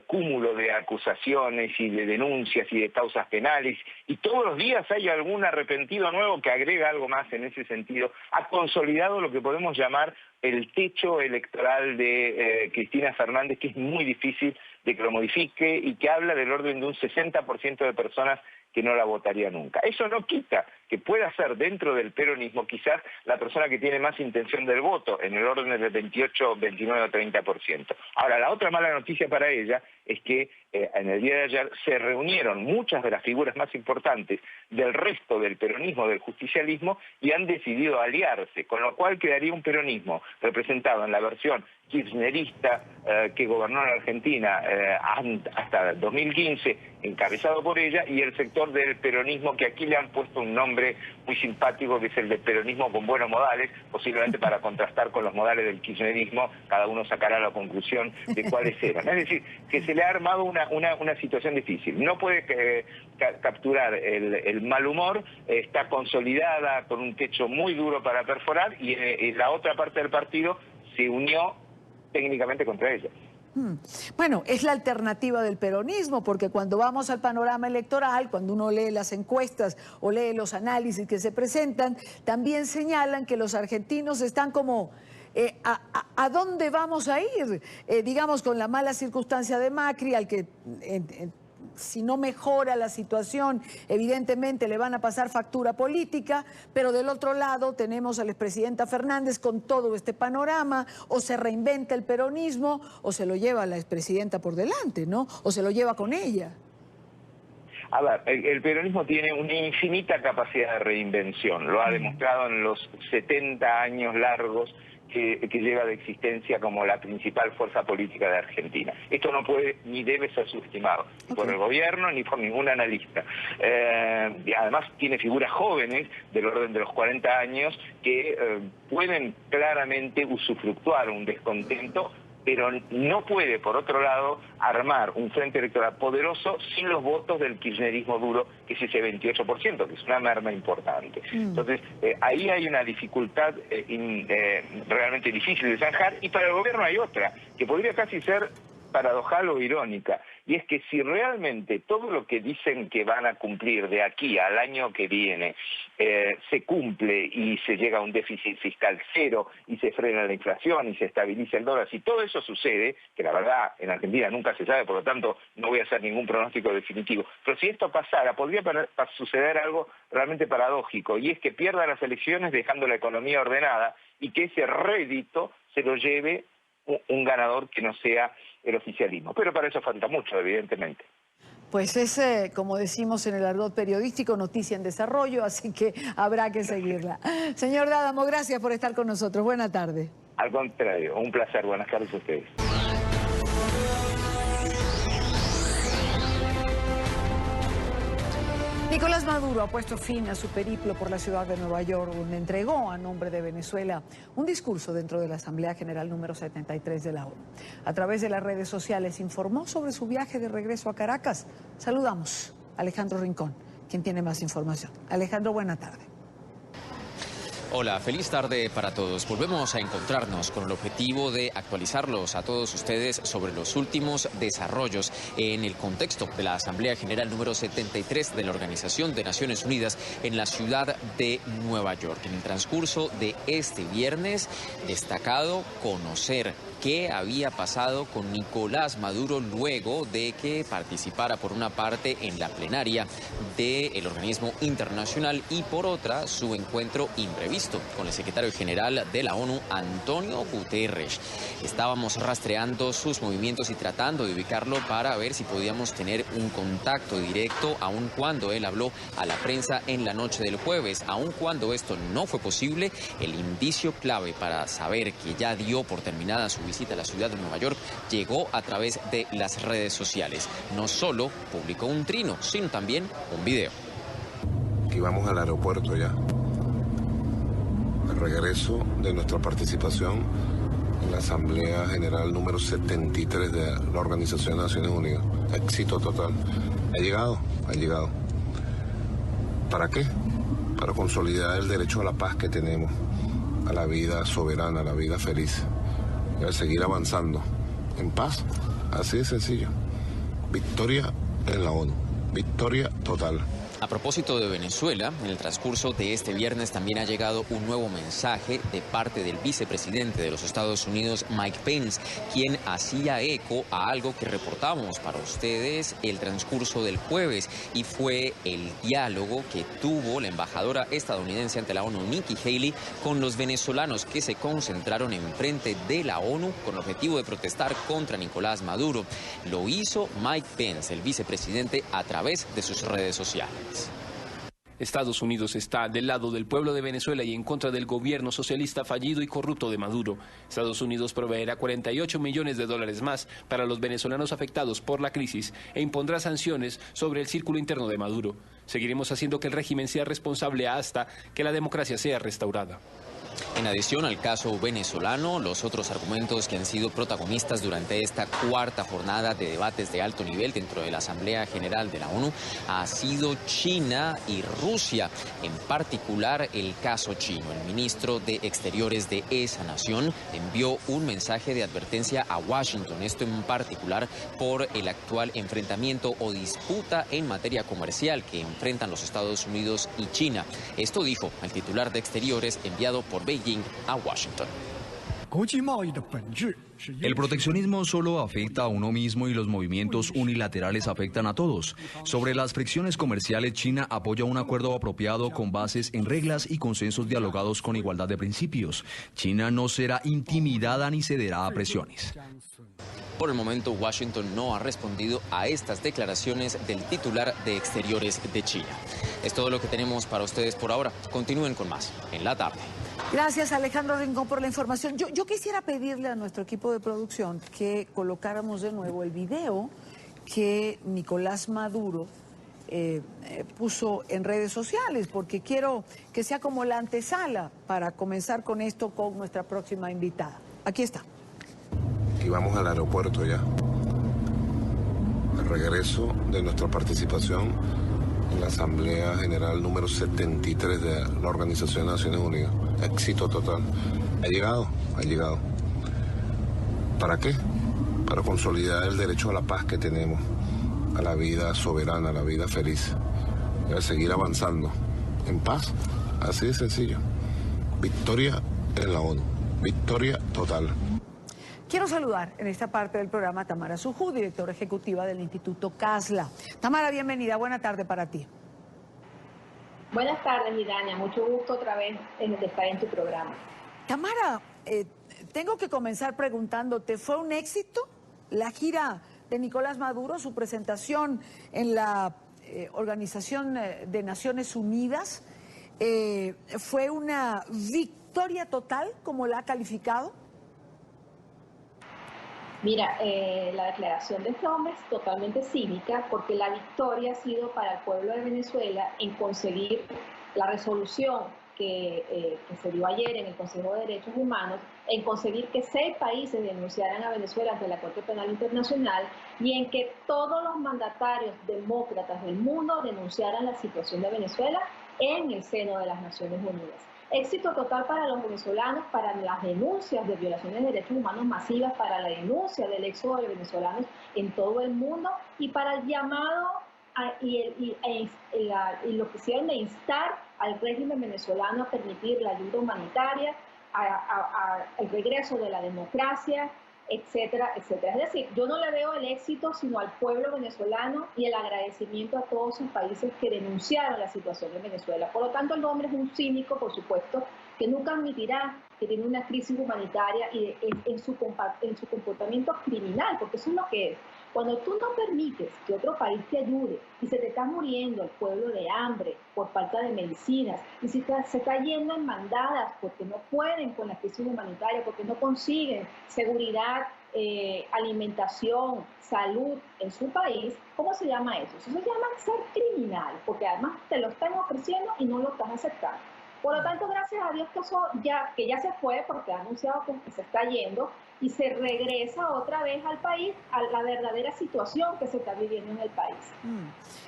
cúmulo de acusaciones y de denuncias y de causas penales, y todos los días hay algún arrepentido nuevo que agrega algo más en ese sentido, ha consolidado lo que podemos llamar el techo electoral de Cristina Fernández, que es muy difícil de que lo modifique y que habla del orden de un 60% de personas que no la votaría nunca. Eso no quita que pueda ser dentro del peronismo quizás la persona que tiene más intención del voto, en el orden del 28, 29 o 30%. Ahora, la otra mala noticia para ella es que en el día de ayer se reunieron muchas de las figuras más importantes del resto del peronismo, del justicialismo, y han decidido aliarse, con lo cual quedaría un peronismo representado en la versión kirchnerista que gobernó en Argentina hasta 2015, encabezado por ella, y el sector del peronismo que aquí le han puesto un nombre muy simpático, que es el de peronismo con buenos modales, posiblemente para contrastar con los modales del kirchnerismo, cada uno sacará la conclusión de cuáles eran. Es decir, que se le ha armado una situación difícil. No puede capturar el mal humor, está consolidada con un techo muy duro para perforar, y la otra parte del partido se unió técnicamente contra ella. Bueno, es la alternativa del peronismo, porque cuando vamos al panorama electoral, cuando uno lee las encuestas o lee los análisis que se presentan, también señalan que los argentinos están como ¿a dónde vamos a ir? Digamos, con la mala circunstancia de Macri, al que si no mejora la situación, evidentemente le van a pasar factura política, pero del otro lado tenemos a la expresidenta Fernández con todo este panorama, o se reinventa el peronismo, o se lo lleva la expresidenta por delante, ¿no? O se lo lleva con ella. A ver, el peronismo tiene una infinita capacidad de reinvención, lo ha demostrado en los 70 años largos que lleva de existencia como la principal fuerza política de Argentina. Esto no puede ni debe ser subestimado, ni por el gobierno ni por ningún analista. Y además tiene figuras jóvenes del orden de los 40 años que pueden claramente usufructuar un descontento, pero no puede, por otro lado, armar un frente electoral poderoso sin los votos del kirchnerismo duro, que es ese 28%, que es una merma importante. Entonces, ahí hay una dificultad realmente difícil de zanjar, y para el gobierno hay otra, que podría casi ser paradojal o irónica, y es que si realmente todo lo que dicen que van a cumplir de aquí al año que viene se cumple y se llega a un déficit fiscal cero y se frena la inflación y se estabiliza el dólar, si todo eso sucede, que la verdad en Argentina nunca se sabe, por lo tanto no voy a hacer ningún pronóstico definitivo, pero si esto pasara, podría suceder algo realmente paradójico, y es que pierda las elecciones dejando la economía ordenada y que ese rédito se lo lleve un ganador que no sea el oficialismo. Pero para eso falta mucho, evidentemente. Pues es, como decimos en el argot periodístico, noticia en desarrollo, así que habrá que seguirla. Señor D'Adamo, gracias por estar con nosotros. Buena tarde. Al contrario, un placer. Buenas tardes a ustedes. Nicolás Maduro ha puesto fin a su periplo por la ciudad de Nueva York, donde entregó a nombre de Venezuela un discurso dentro de la Asamblea General número 73 de la ONU. A través de las redes sociales informó sobre su viaje de regreso a Caracas. Saludamos a Alejandro Rincón, quien tiene más información. Alejandro, buena tarde. Hola, feliz tarde para todos. Volvemos a encontrarnos con el objetivo de actualizarlos a todos ustedes sobre los últimos desarrollos en el contexto de la Asamblea General número 73 de la Organización de Naciones Unidas en la ciudad de Nueva York. En el transcurso de este viernes, destacado conocer qué había pasado con Nicolás Maduro luego de que participara por una parte en la plenaria del organismo internacional y por otra su encuentro imprevisto con el secretario general de la ONU, Antonio Guterres. Estábamos rastreando sus movimientos y tratando de ubicarlo para ver si podíamos tener un contacto directo, aun cuando él habló a la prensa en la noche del jueves. Aun cuando esto no fue posible, el indicio clave para saber que ya dio por terminada su visita a la ciudad de Nueva York llegó a través de las redes sociales. No solo publicó un trino, sino también un video. Aquí vamos al aeropuerto ya. El regreso de nuestra participación en la Asamblea General número 73 de la Organización de Naciones Unidas. Éxito total. Ha llegado. ¿Para qué? Para consolidar el derecho a la paz que tenemos, a la vida soberana, a la vida feliz. Y a seguir avanzando en paz, así de sencillo. Victoria en la ONU, victoria total. A propósito de Venezuela, en el transcurso de este viernes también ha llegado un nuevo mensaje de parte del vicepresidente de los Estados Unidos, Mike Pence, quien hacía eco a algo que reportábamos para ustedes el transcurso del jueves, y fue el diálogo que tuvo la embajadora estadounidense ante la ONU, Nikki Haley, con los venezolanos que se concentraron enfrente de la ONU con el objetivo de protestar contra Nicolás Maduro. Lo hizo Mike Pence, el vicepresidente, a través de sus redes sociales. Estados Unidos está del lado del pueblo de Venezuela y en contra del gobierno socialista fallido y corrupto de Maduro. Estados Unidos proveerá $48 millones más para los venezolanos afectados por la crisis e impondrá sanciones sobre el círculo interno de Maduro. Seguiremos haciendo que el régimen sea responsable hasta que la democracia sea restaurada. En adición al caso venezolano, los otros argumentos que han sido protagonistas durante esta cuarta jornada de debates de alto nivel dentro de la Asamblea General de la ONU ha sido China y Rusia, en particular el caso chino. El ministro de Exteriores de esa nación envió un mensaje de advertencia a Washington, esto en particular por el actual enfrentamiento o disputa en materia comercial que enfrentan los Estados Unidos y China. Esto dijo el titular de Exteriores enviado por Beijing a Washington. El proteccionismo solo afecta a uno mismo y los movimientos unilaterales afectan a todos. Sobre las fricciones comerciales, China apoya un acuerdo apropiado con bases en reglas y consensos dialogados con igualdad de principios. China no será intimidada ni cederá a presiones. Por el momento, Washington no ha respondido a estas declaraciones del titular de Exteriores de China. Es todo lo que tenemos para ustedes por ahora. Continúen con más en la tarde. Gracias, Alejandro Rincón, por la información. Yo quisiera pedirle a nuestro equipo de producción que colocáramos de nuevo el video que Nicolás Maduro puso en redes sociales, porque quiero que sea como la antesala para comenzar con esto con nuestra próxima invitada. Aquí está. Y vamos al aeropuerto ya. El regreso de nuestra participación en la Asamblea General número 73 de la Organización de Naciones Unidas. Éxito total. Ha llegado. ¿Para qué? Para consolidar el derecho a la paz que tenemos, a la vida soberana, a la vida feliz. Y a seguir avanzando en paz. Así de sencillo. Victoria en la ONU. Victoria total. Quiero saludar en esta parte del programa a Tamara Sujú, directora ejecutiva del Instituto CASLA. Tamara, bienvenida. Buena tarde para ti. Buenas tardes, Idania. Mucho gusto otra vez de estar en tu programa. Tamara, tengo que comenzar preguntándote, ¿fue un éxito la gira de Nicolás Maduro, su presentación en la Organización de Naciones Unidas? ¿Fue una victoria total, como la ha calificado? Mira, la declaración de este hombre es totalmente cínica, porque la victoria ha sido para el pueblo de Venezuela en conseguir la resolución que se dio ayer en el Consejo de Derechos Humanos, en conseguir que 6 países denunciaran a Venezuela ante la Corte Penal Internacional y en que todos los mandatarios demócratas del mundo denunciaran la situación de Venezuela en el seno de las Naciones Unidas. Éxito total para los venezolanos, para las denuncias de violaciones de derechos humanos masivas, para la denuncia del éxodo de venezolanos en todo el mundo y para el llamado y lo que hicieron de instar al régimen venezolano a permitir la ayuda humanitaria, el regreso de la democracia, etcétera, etcétera. Es decir, yo no le veo el éxito sino al pueblo venezolano y el agradecimiento a todos sus países que denunciaron la situación de Venezuela. Por lo tanto, el hombre es un cínico, por supuesto, que nunca admitirá que tiene una crisis humanitaria y en su comportamiento criminal, porque eso es lo que es. Cuando tú no permites que otro país te ayude y se te está muriendo el pueblo de hambre por falta de medicinas y se está yendo en bandadas porque no pueden con la crisis humanitaria, porque no consiguen seguridad, alimentación, salud en su país, ¿cómo se llama eso? Eso se llama ser criminal, porque además te lo están ofreciendo y no lo estás aceptando. Por lo tanto, gracias a Dios que ya se fue, porque ha anunciado que se está yendo y se regresa otra vez al país, a la verdadera situación que se está viviendo en el país.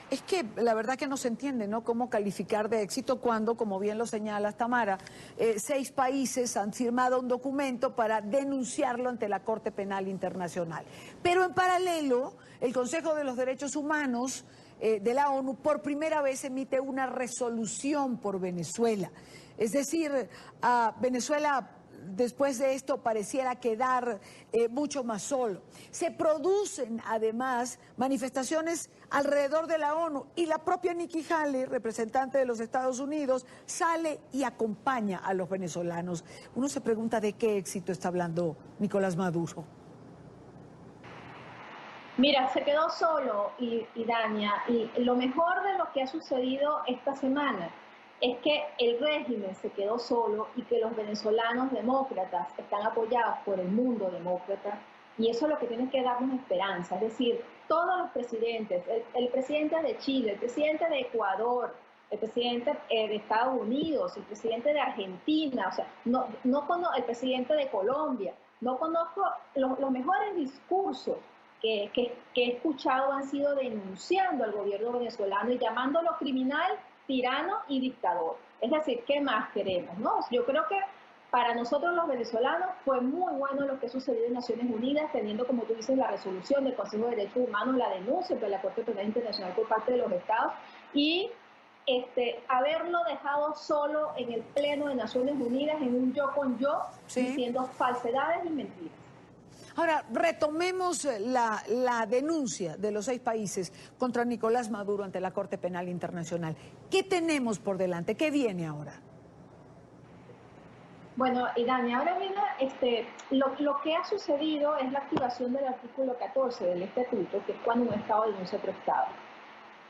Es que la verdad que no se entiende, ¿no?, cómo calificar de éxito cuando, como bien lo señalas, Tamara, 6 países han firmado un documento para denunciarlo ante la Corte Penal Internacional. Pero en paralelo, el Consejo de los Derechos Humanos de la ONU por primera vez emite una resolución por Venezuela. Es decir, Venezuela después de esto pareciera quedar mucho más solo. Se producen además manifestaciones alrededor de la ONU y la propia Nikki Haley, representante de los Estados Unidos, sale y acompaña a los venezolanos. Uno se pregunta de qué éxito está hablando Nicolás Maduro. Mira, se quedó solo, Idania, y lo mejor de lo que ha sucedido esta semana es que el régimen se quedó solo y que los venezolanos demócratas están apoyados por el mundo demócrata, y eso es lo que tiene que darnos esperanza. Es decir, todos los presidentes, el presidente de Chile, el presidente de Ecuador, el presidente de Estados Unidos, el presidente de Argentina, o sea, el presidente de Colombia, no conozco los mejores discursos que he escuchado han sido denunciando al gobierno venezolano y llamándolo criminal, tirano y dictador. Es decir, ¿qué más queremos, no? Yo creo que para nosotros los venezolanos fue muy bueno lo que sucedió en Naciones Unidas, teniendo, como tú dices, la resolución del Consejo de Derechos Humanos, la denuncia de la Corte Penal Internacional por parte de los Estados y haberlo dejado solo en el Pleno de Naciones Unidas en un yo con yo, diciendo falsedades y mentiras. Ahora, retomemos la denuncia de los 6 países contra Nicolás Maduro ante la Corte Penal Internacional. ¿Qué tenemos por delante? ¿Qué viene ahora? Bueno, Idania, ahora viene lo que ha sucedido es la activación del artículo 14 del Estatuto, que es cuando un Estado denuncia a otro Estado.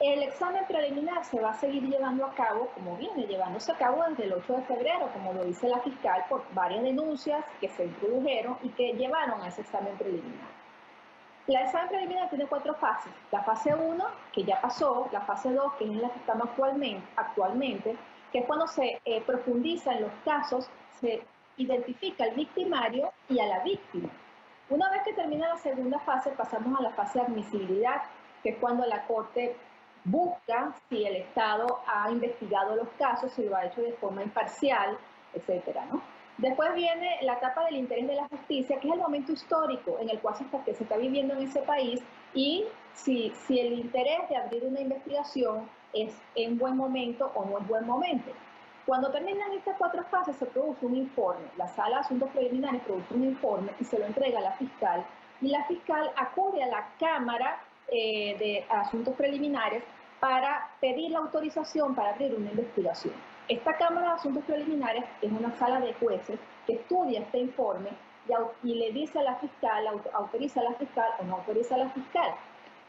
El examen preliminar se va a seguir llevando a cabo, como viene llevándose a cabo desde el 8 de febrero, como lo dice la fiscal, por varias denuncias que se introdujeron y que llevaron a ese examen preliminar. El examen preliminar tiene 4 fases. La fase 1, que ya pasó, la fase 2, que es en la que estamos actualmente, que es cuando se profundiza en los casos, se identifica al victimario y a la víctima. Una vez que termina la segunda fase, pasamos a la fase de admisibilidad, que es cuando la Corte busca si el Estado ha investigado los casos, si lo ha hecho de forma imparcial, etcétera, ¿no? Después viene la etapa del interés de la justicia, que es el momento histórico en el cual se está viviendo en ese país, y si el interés de abrir una investigación es en buen momento o no es buen momento. Cuando terminan estas 4 fases se produce un informe. La Sala de Asuntos Preliminares produce un informe y se lo entrega a la fiscal, y la fiscal acude a la Cámara de Asuntos Preliminares para pedir la autorización para abrir una investigación. Esta Cámara de Asuntos Preliminares es una sala de jueces que estudia este informe y le dice a la fiscal, autoriza a la fiscal o no autoriza a la fiscal.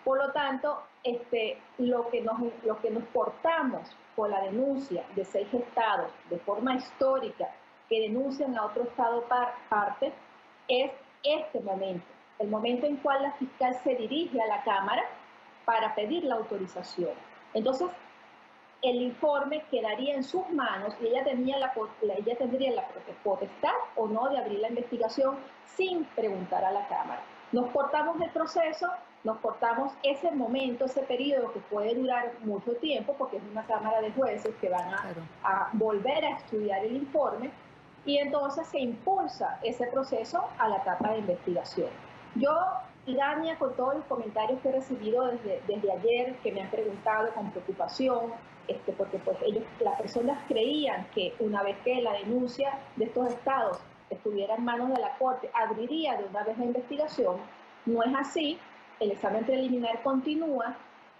Por lo tanto, lo que nos portamos por la denuncia de 6 estados de forma histórica que denuncian a otro estado parte es este momento, el momento en cual la fiscal se dirige a la Cámara para pedir la autorización. Entonces, el informe quedaría en sus manos y ella tendría la potestad o no de abrir la investigación sin preguntar a la Cámara. Nos portamos el proceso, nos portamos ese momento, ese periodo que puede durar mucho tiempo, porque es una Cámara de jueces que van a volver a estudiar el informe, y entonces se impulsa ese proceso a la etapa de investigación. Yo, Idania, con todos los comentarios que he recibido desde ayer, que me han preguntado con preocupación, porque pues las personas creían que una vez que la denuncia de estos estados estuviera en manos de la Corte, abriría de una vez la investigación. No es así, el examen preliminar continúa.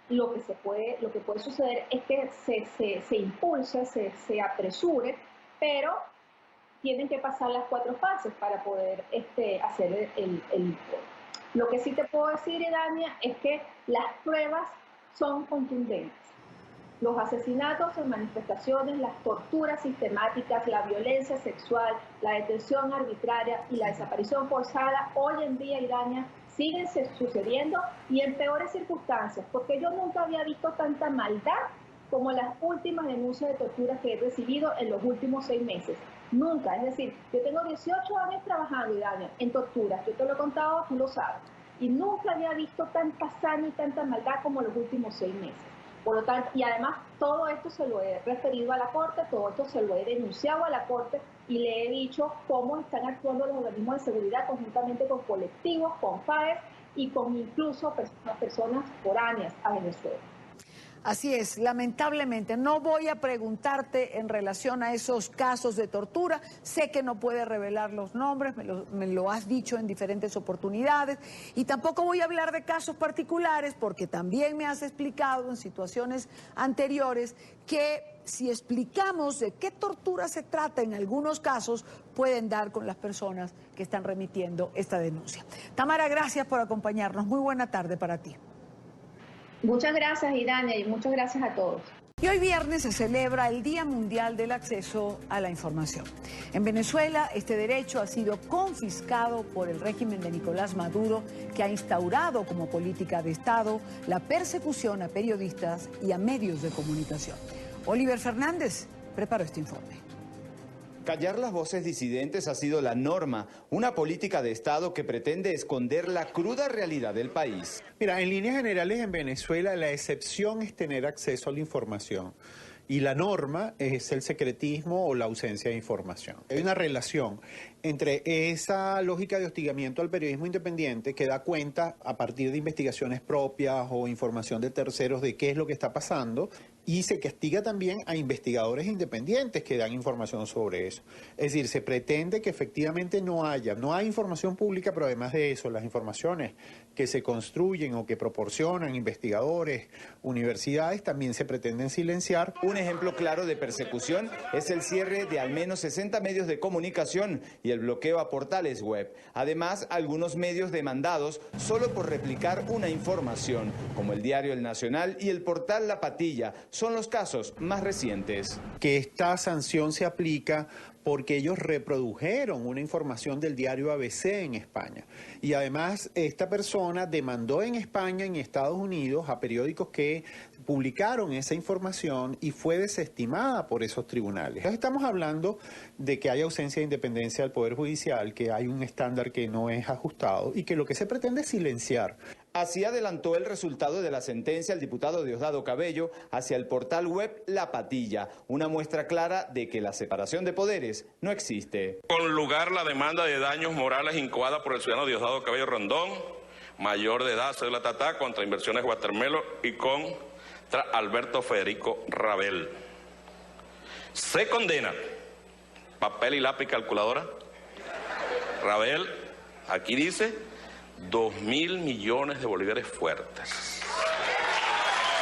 Lo que puede suceder es que se impulse, se apresure, pero tienen que pasar las 4 fases para poder hacer el informe. Lo que sí te puedo decir, Idania, es que las pruebas son contundentes. Los asesinatos en manifestaciones, las torturas sistemáticas, la violencia sexual, la detención arbitraria y la desaparición forzada, hoy en día, Idania, siguen sucediendo y en peores circunstancias, porque yo nunca había visto tanta maldad como las últimas denuncias de tortura que he recibido en los últimos 6 meses. Nunca, es decir, yo tengo 18 años trabajando, Idania, en torturas, yo te lo he contado, tú lo sabes, y nunca había visto tanta saña y tanta maldad como los últimos 6 meses. Por lo tanto, y además todo esto se lo he referido a la Corte, todo esto se lo he denunciado a la Corte y le he dicho cómo están actuando los organismos de seguridad conjuntamente con colectivos, con FAES y con incluso personas foráneas a Venezuela. Así es, lamentablemente. No voy a preguntarte en relación a esos casos de tortura. Sé que no puedes revelar los nombres, me lo has dicho en diferentes oportunidades. Y tampoco voy a hablar de casos particulares porque también me has explicado en situaciones anteriores que si explicamos de qué tortura se trata en algunos casos, pueden dar con las personas que están remitiendo esta denuncia. Tamara, gracias por acompañarnos. Muy buena tarde para ti. Muchas gracias, Idania, y muchas gracias a todos. Y hoy viernes se celebra el Día Mundial del Acceso a la Información. En Venezuela, este derecho ha sido confiscado por el régimen de Nicolás Maduro, que ha instaurado como política de Estado la persecución a periodistas y a medios de comunicación. Oliver Fernández preparó este informe. Callar las voces disidentes ha sido la norma, una política de Estado que pretende esconder la cruda realidad del país. Mira, en líneas generales en Venezuela la excepción es tener acceso a la información. y la norma es el secretismo o la ausencia de información. Hay una relación entre esa lógica de hostigamiento al periodismo independiente que da cuenta a partir de investigaciones propias o información de terceros de qué es lo que está pasando, y se castiga también a investigadores independientes que dan información sobre eso. Es decir, se pretende que efectivamente no hay información pública, pero además de eso, las informaciones que se construyen o que proporcionan investigadores, universidades, también se pretenden silenciar. Un ejemplo claro de persecución es el cierre de al menos 60 medios de comunicación y el bloqueo a portales web. Además, algunos medios demandados solo por replicar una información, como el diario El Nacional y el portal La Patilla, son los casos más recientes. Que esta sanción se aplica porque ellos reprodujeron una información del diario ABC en España. Y además esta persona demandó en España, en Estados Unidos, a periódicos que publicaron esa información y fue desestimada por esos tribunales. Entonces estamos hablando de que hay ausencia de independencia del Poder Judicial, que hay un estándar que no es ajustado y que lo que se pretende es silenciar. Así adelantó el resultado de la sentencia el diputado Diosdado Cabello hacia el portal web La Patilla, una muestra clara de que la separación de poderes no existe. Con lugar la demanda de daños morales incoada por el ciudadano Diosdado Cabello Rondón, mayor de edad, cédula Tatá, contra Inversiones Watermelon y contra Alberto Federico Rabel. Se condena, papel y lápiz calculadora, Rabel, aquí dice, 2.000 millones de bolívares fuertes.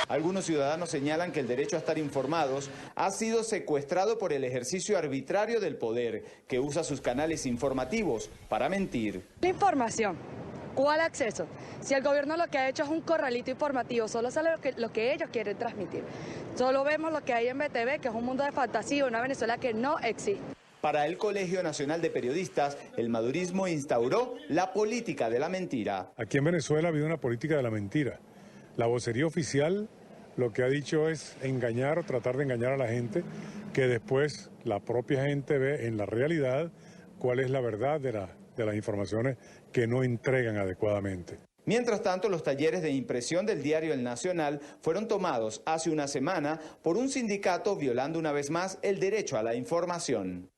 Algunos ciudadanos señalan que el derecho a estar informados ha sido secuestrado por el ejercicio arbitrario del poder, que usa sus canales informativos para mentir. La información. ¿Cuál acceso? Si el gobierno lo que ha hecho es un corralito informativo, solo sale lo que ellos quieren transmitir. Solo vemos lo que hay en BTV, que es un mundo de fantasía, una Venezuela que no existe. Para el Colegio Nacional de Periodistas, el madurismo instauró la política de la mentira. Aquí en Venezuela ha habido una política de la mentira. La vocería oficial lo que ha dicho es engañar o tratar de engañar a la gente, que después la propia gente ve en la realidad cuál es la verdad de las informaciones que no entregan adecuadamente. Mientras tanto, los talleres de impresión del diario El Nacional fueron tomados hace una semana por un sindicato violando una vez más el derecho a la información.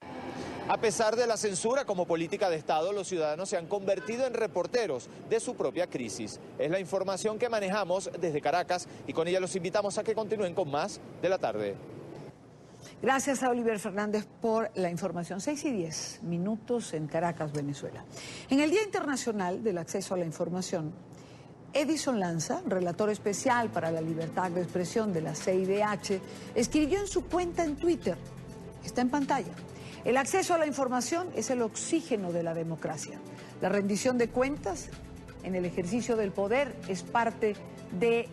A pesar de la censura como política de Estado, los ciudadanos se han convertido en reporteros de su propia crisis. Es la información que manejamos desde Caracas y con ella los invitamos a que continúen con más de la tarde. Gracias a Oliver Fernández por la información. 6:10 minutos en Caracas, Venezuela. En el Día Internacional del Acceso a la Información, Edison Lanza, relator especial para la libertad de expresión de la CIDH, escribió en su cuenta en Twitter, está en pantalla: el acceso a la información es el oxígeno de la democracia. La rendición de cuentas en el ejercicio del poder es parte del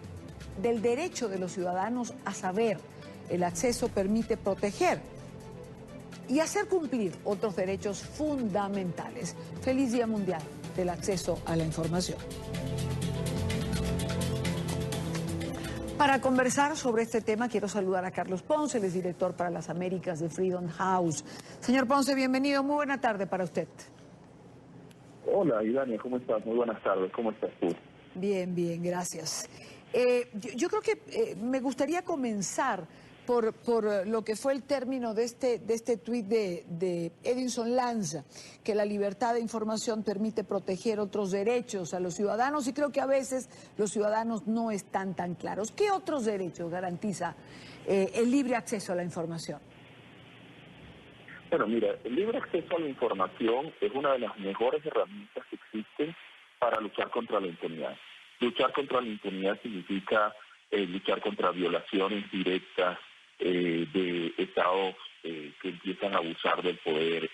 derecho de los ciudadanos a saber. El acceso permite proteger y hacer cumplir otros derechos fundamentales. Feliz Día Mundial del Acceso a la Información. Para conversar sobre este tema quiero saludar a Carlos Ponce, él es director para las Américas de Freedom House. Señor Ponce, bienvenido, muy buena tarde para usted. Hola, Idania, ¿cómo estás? Muy buenas tardes, ¿cómo estás tú? Bien, bien, gracias. Yo creo que me gustaría comenzar por lo que fue el término de este tuit de Edison Lanza, que la libertad de información permite proteger otros derechos a los ciudadanos, y creo que a veces los ciudadanos no están tan claros. ¿Qué otros derechos garantiza el libre acceso a la información? Bueno, mira, el libre acceso a la información es una de las mejores herramientas que existen para luchar contra la impunidad. Luchar contra la impunidad significa luchar contra violaciones directas de estados que empiezan a abusar del poder.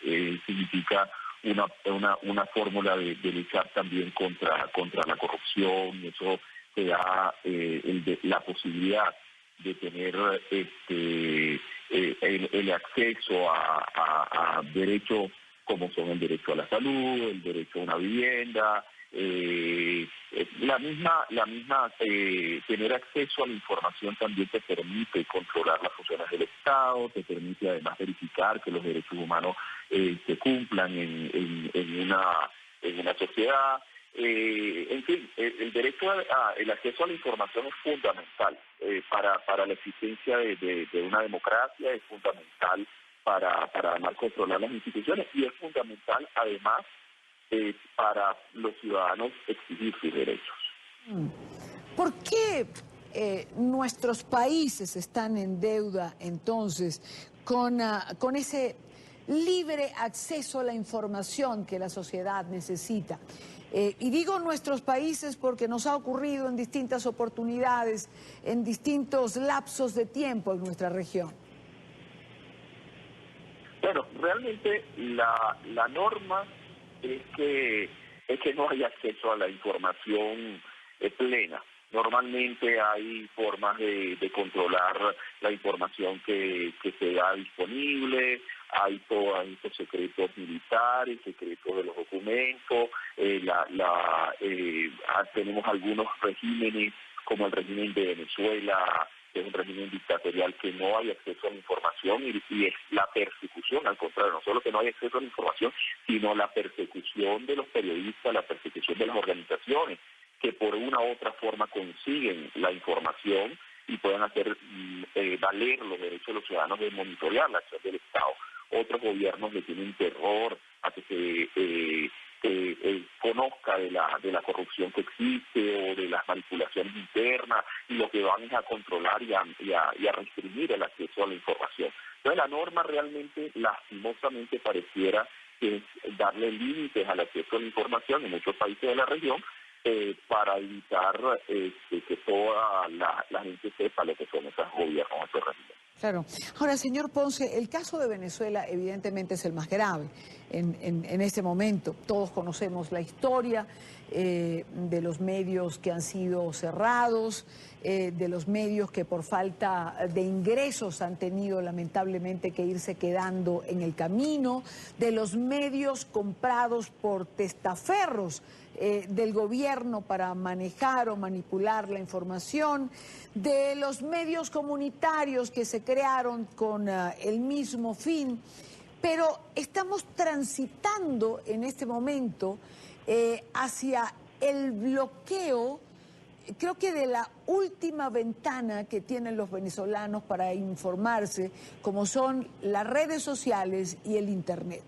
Significa una fórmula de luchar también contra la corrupción. Eso te da la posibilidad de tener el acceso a derechos como son el derecho a la salud, el derecho a una vivienda. Tener acceso a la información también te permite controlar las funciones del Estado, te permite además verificar que los derechos humanos se cumplan en una sociedad. en fin, el derecho el acceso a la información es fundamental para la existencia de una democracia, es fundamental para además controlar las instituciones y es fundamental además para los ciudadanos exigir sus derechos. ¿Por qué nuestros países están en deuda entonces con ese libre acceso a la información que la sociedad necesita? Y digo nuestros países porque nos ha ocurrido en distintas oportunidades, en distintos lapsos de tiempo en nuestra región. Bueno, realmente la norma es que no hay acceso a la información plena. Normalmente hay formas de controlar la información que se da disponible, hay todos estos secretos militares, secretos de los documentos, tenemos algunos regímenes como el régimen de Venezuela, que es un régimen dictatorial que no hay acceso a la información y es la persecución, al contrario, no solo que no hay acceso a la información, sino la persecución de los periodistas, la persecución de las organizaciones que por una u otra forma consiguen la información y pueden hacer valer los derechos de los ciudadanos de monitorear la acción del Estado. Otros gobiernos le tienen terror a que se conozca de la corrupción que existe o de las manipulaciones internas, y lo que van es a controlar y a restringir el acceso a la información. Entonces la norma realmente, lastimosamente, pareciera que es darle límites al acceso a la información en muchos países de la región, para evitar que toda la gente sepa lo que son esos gobiernos, esos regímenes. Claro. Ahora, señor Ponce, el caso de Venezuela evidentemente es el más grave en este momento. Todos conocemos la historia de los medios que han sido cerrados, de los medios que por falta de ingresos han tenido lamentablemente que irse quedando en el camino, de los medios comprados por testaferros del gobierno para manejar o manipular la información, de los medios comunitarios que se crearon con el mismo fin. Pero estamos transitando en este momento hacia el bloqueo, creo que de la última ventana que tienen los venezolanos para informarse, como son las redes sociales y el Internet.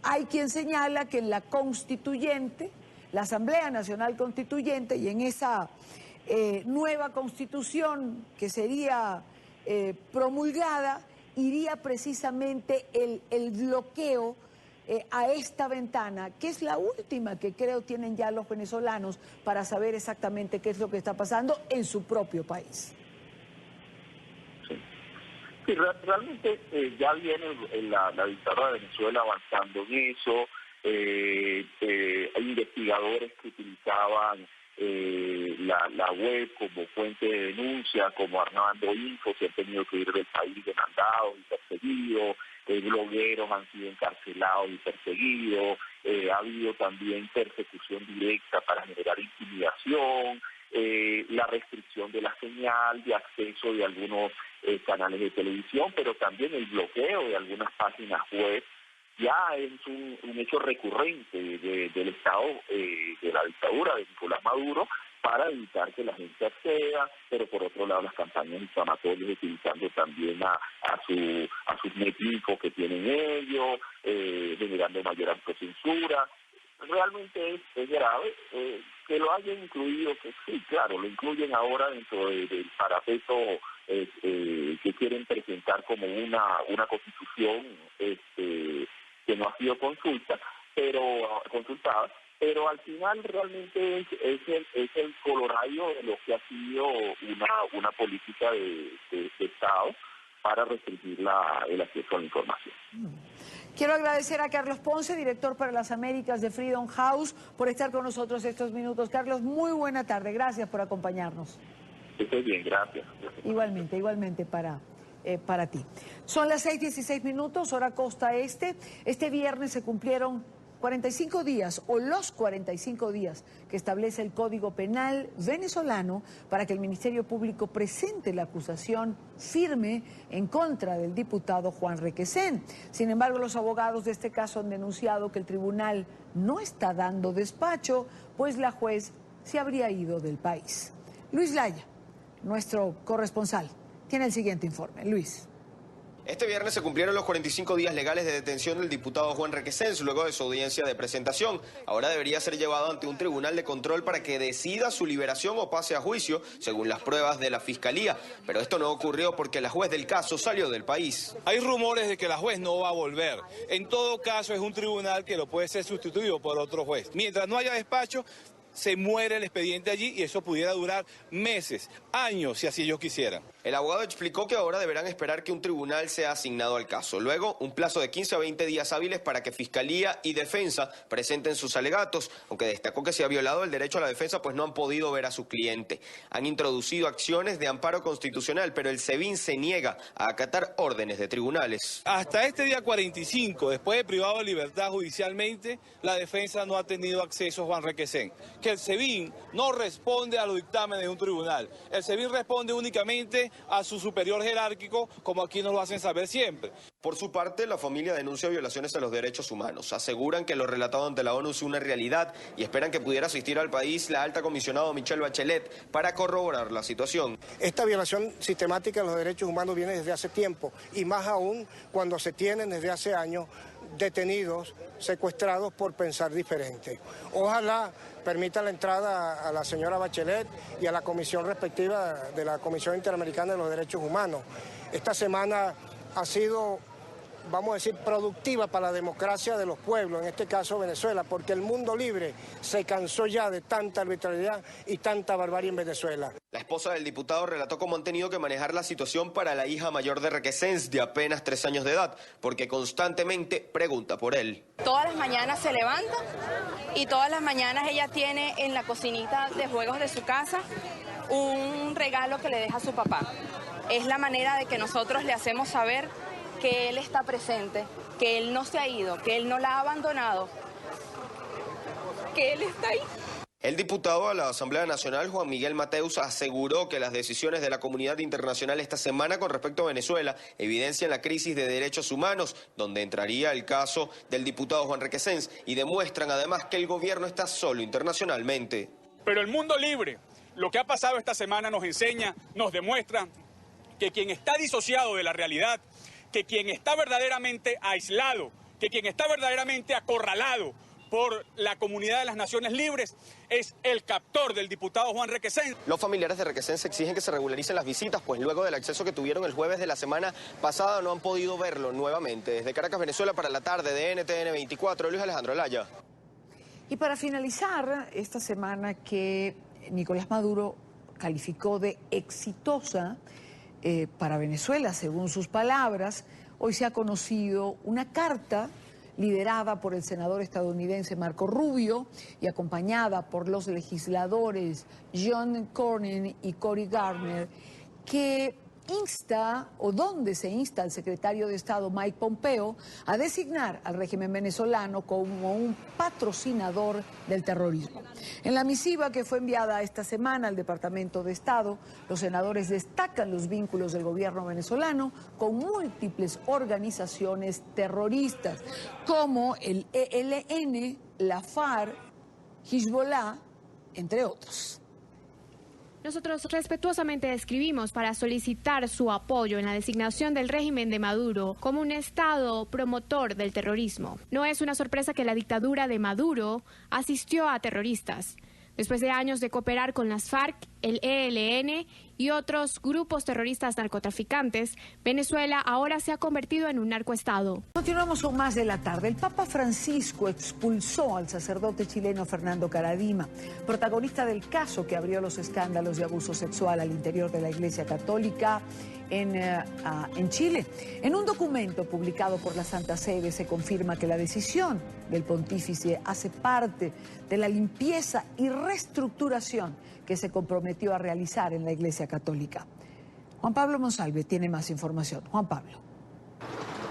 Hay quien señala que en la constituyente, la Asamblea Nacional Constituyente, y en esa nueva constitución que sería promulgada, iría precisamente el bloqueo a esta ventana, que es la última que creo tienen ya los venezolanos para saber exactamente qué es lo que está pasando en su propio país. Sí, realmente ya viene la dictadura de Venezuela avanzando en eso. Hay investigadores que utilizaban la web como fuente de denuncia, como Armando Info, se han tenido que ir del país demandados y perseguidos, blogueros han sido encarcelados y perseguidos, ha habido también persecución directa para generar intimidación, la restricción de la señal, de acceso de algunos canales de televisión, pero también el bloqueo de algunas páginas web. Ya es un hecho recurrente del Estado, de la dictadura de Nicolás Maduro, para evitar que la gente acceda, pero por otro lado las campañas difamatorias utilizando también a sus médicos que tienen ellos, generando mayor autocensura. Realmente es grave que lo hayan incluido, que sí, claro, lo incluyen ahora dentro del parapeto que quieren presentar como una constitución que no ha sido consultada, pero al final realmente es el colorado de lo que ha sido una política de Estado para restringir el acceso a la información. Quiero agradecer a Carlos Ponce, director para las Américas de Freedom House, por estar con nosotros estos minutos. Carlos, muy buena tarde. Gracias por acompañarnos. Estoy bien, gracias. Igualmente para ti. Son las 6:16, hora costa este. Este viernes se cumplieron 45 días o los 45 días que establece el Código Penal venezolano para que el Ministerio Público presente la acusación firme en contra del diputado Juan Requesén. Sin embargo, los abogados de este caso han denunciado que el tribunal no está dando despacho, pues la juez se habría ido del país. Luis Laya, nuestro corresponsal, tiene el siguiente informe. Luis. Este viernes se cumplieron los 45 días legales de detención del diputado Juan Requesén luego de su audiencia de presentación. Ahora debería ser llevado ante un tribunal de control para que decida su liberación o pase a juicio, según las pruebas de la Fiscalía. Pero esto no ocurrió porque la juez del caso salió del país. Hay rumores de que la juez no va a volver. En todo caso, es un tribunal que lo puede ser sustituido por otro juez. Mientras no haya despacho, se muere el expediente allí y eso pudiera durar meses, años, si así ellos quisieran. El abogado explicó que ahora deberán esperar que un tribunal sea asignado al caso. Luego, un plazo de 15 a 20 días hábiles para que Fiscalía y Defensa presenten sus alegatos, aunque destacó que se ha violado el derecho a la defensa, pues no han podido ver a su cliente. Han introducido acciones de amparo constitucional, pero el SEBIN se niega a acatar órdenes de tribunales. Hasta este día 45, después de privado de libertad judicialmente, la defensa no ha tenido acceso a Juan Requesén. Que el SEBIN no responde a los dictámenes de un tribunal. El SEBIN responde únicamente a su superior jerárquico, como aquí nos lo hacen saber siempre. Por su parte, la familia denuncia violaciones a los derechos humanos. Aseguran que lo relatado ante la ONU es una realidad y esperan que pudiera asistir al país la alta comisionada Michelle Bachelet para corroborar la situación. Esta violación sistemática de los derechos humanos viene desde hace tiempo y más aún cuando se tienen desde hace años detenidos, secuestrados por pensar diferente. Ojalá permita la entrada a la señora Bachelet y a la comisión respectiva de la Comisión Interamericana de los Derechos Humanos. Esta semana ha sido, vamos a decir, productiva para la democracia de los pueblos, en este caso Venezuela, porque el mundo libre se cansó ya de tanta arbitrariedad y tanta barbarie en Venezuela. La esposa del diputado relató cómo han tenido que manejar la situación para la hija mayor de Requesén, de apenas 3 años de edad, porque constantemente pregunta por él. Todas las mañanas se levanta y todas las mañanas ella tiene en la cocinita de juegos de su casa un regalo que le deja a su papá. Es la manera de que nosotros le hacemos saber que él está presente, que él no se ha ido, que él no la ha abandonado, que él está ahí. El diputado a la Asamblea Nacional, Juan Miguel Mateus, aseguró que las decisiones de la comunidad internacional esta semana con respecto a Venezuela evidencian la crisis de derechos humanos, donde entraría el caso del diputado Juan Requesén, y demuestran además que el gobierno está solo internacionalmente. Pero el mundo libre, lo que ha pasado esta semana nos enseña, nos demuestra que quien está disociado de la realidad, que quien está verdaderamente aislado, que quien está verdaderamente acorralado por la comunidad de las Naciones Libres es el captor del diputado Juan Requesén. Los familiares de Requesén exigen que se regularicen las visitas, pues luego del acceso que tuvieron el jueves de la semana pasada no han podido verlo nuevamente. Desde Caracas, Venezuela, para la tarde de NTN 24, Luis Alejandro Laya. Y para finalizar esta semana que Nicolás Maduro calificó de exitosa para Venezuela, según sus palabras, hoy se ha conocido una carta liderada por el senador estadounidense Marco Rubio y acompañada por los legisladores John Cornyn y Cory Gardner, que insta, o donde se insta al secretario de Estado Mike Pompeo a designar al régimen venezolano como un patrocinador del terrorismo. En la misiva que fue enviada esta semana al Departamento de Estado, los senadores destacan los vínculos del gobierno venezolano con múltiples organizaciones terroristas, como el ELN, la FARC, Hezbollah, entre otros. Nosotros respetuosamente escribimos para solicitar su apoyo en la designación del régimen de Maduro como un Estado promotor del terrorismo. No es una sorpresa que la dictadura de Maduro asistió a terroristas. Después de años de cooperar con las FARC, el ELN y otros grupos terroristas narcotraficantes, Venezuela ahora se ha convertido en un narcoestado. Continuamos con más de la tarde. El Papa Francisco expulsó al sacerdote chileno Fernando Karadima, protagonista del caso que abrió los escándalos de abuso sexual al interior de la Iglesia Católica en Chile. En un documento publicado por la Santa Sede se confirma que la decisión del pontífice hace parte de la limpieza y reestructuración que se comprometió a realizar en la Iglesia Católica. Juan Pablo Monsalve tiene más información. Juan Pablo.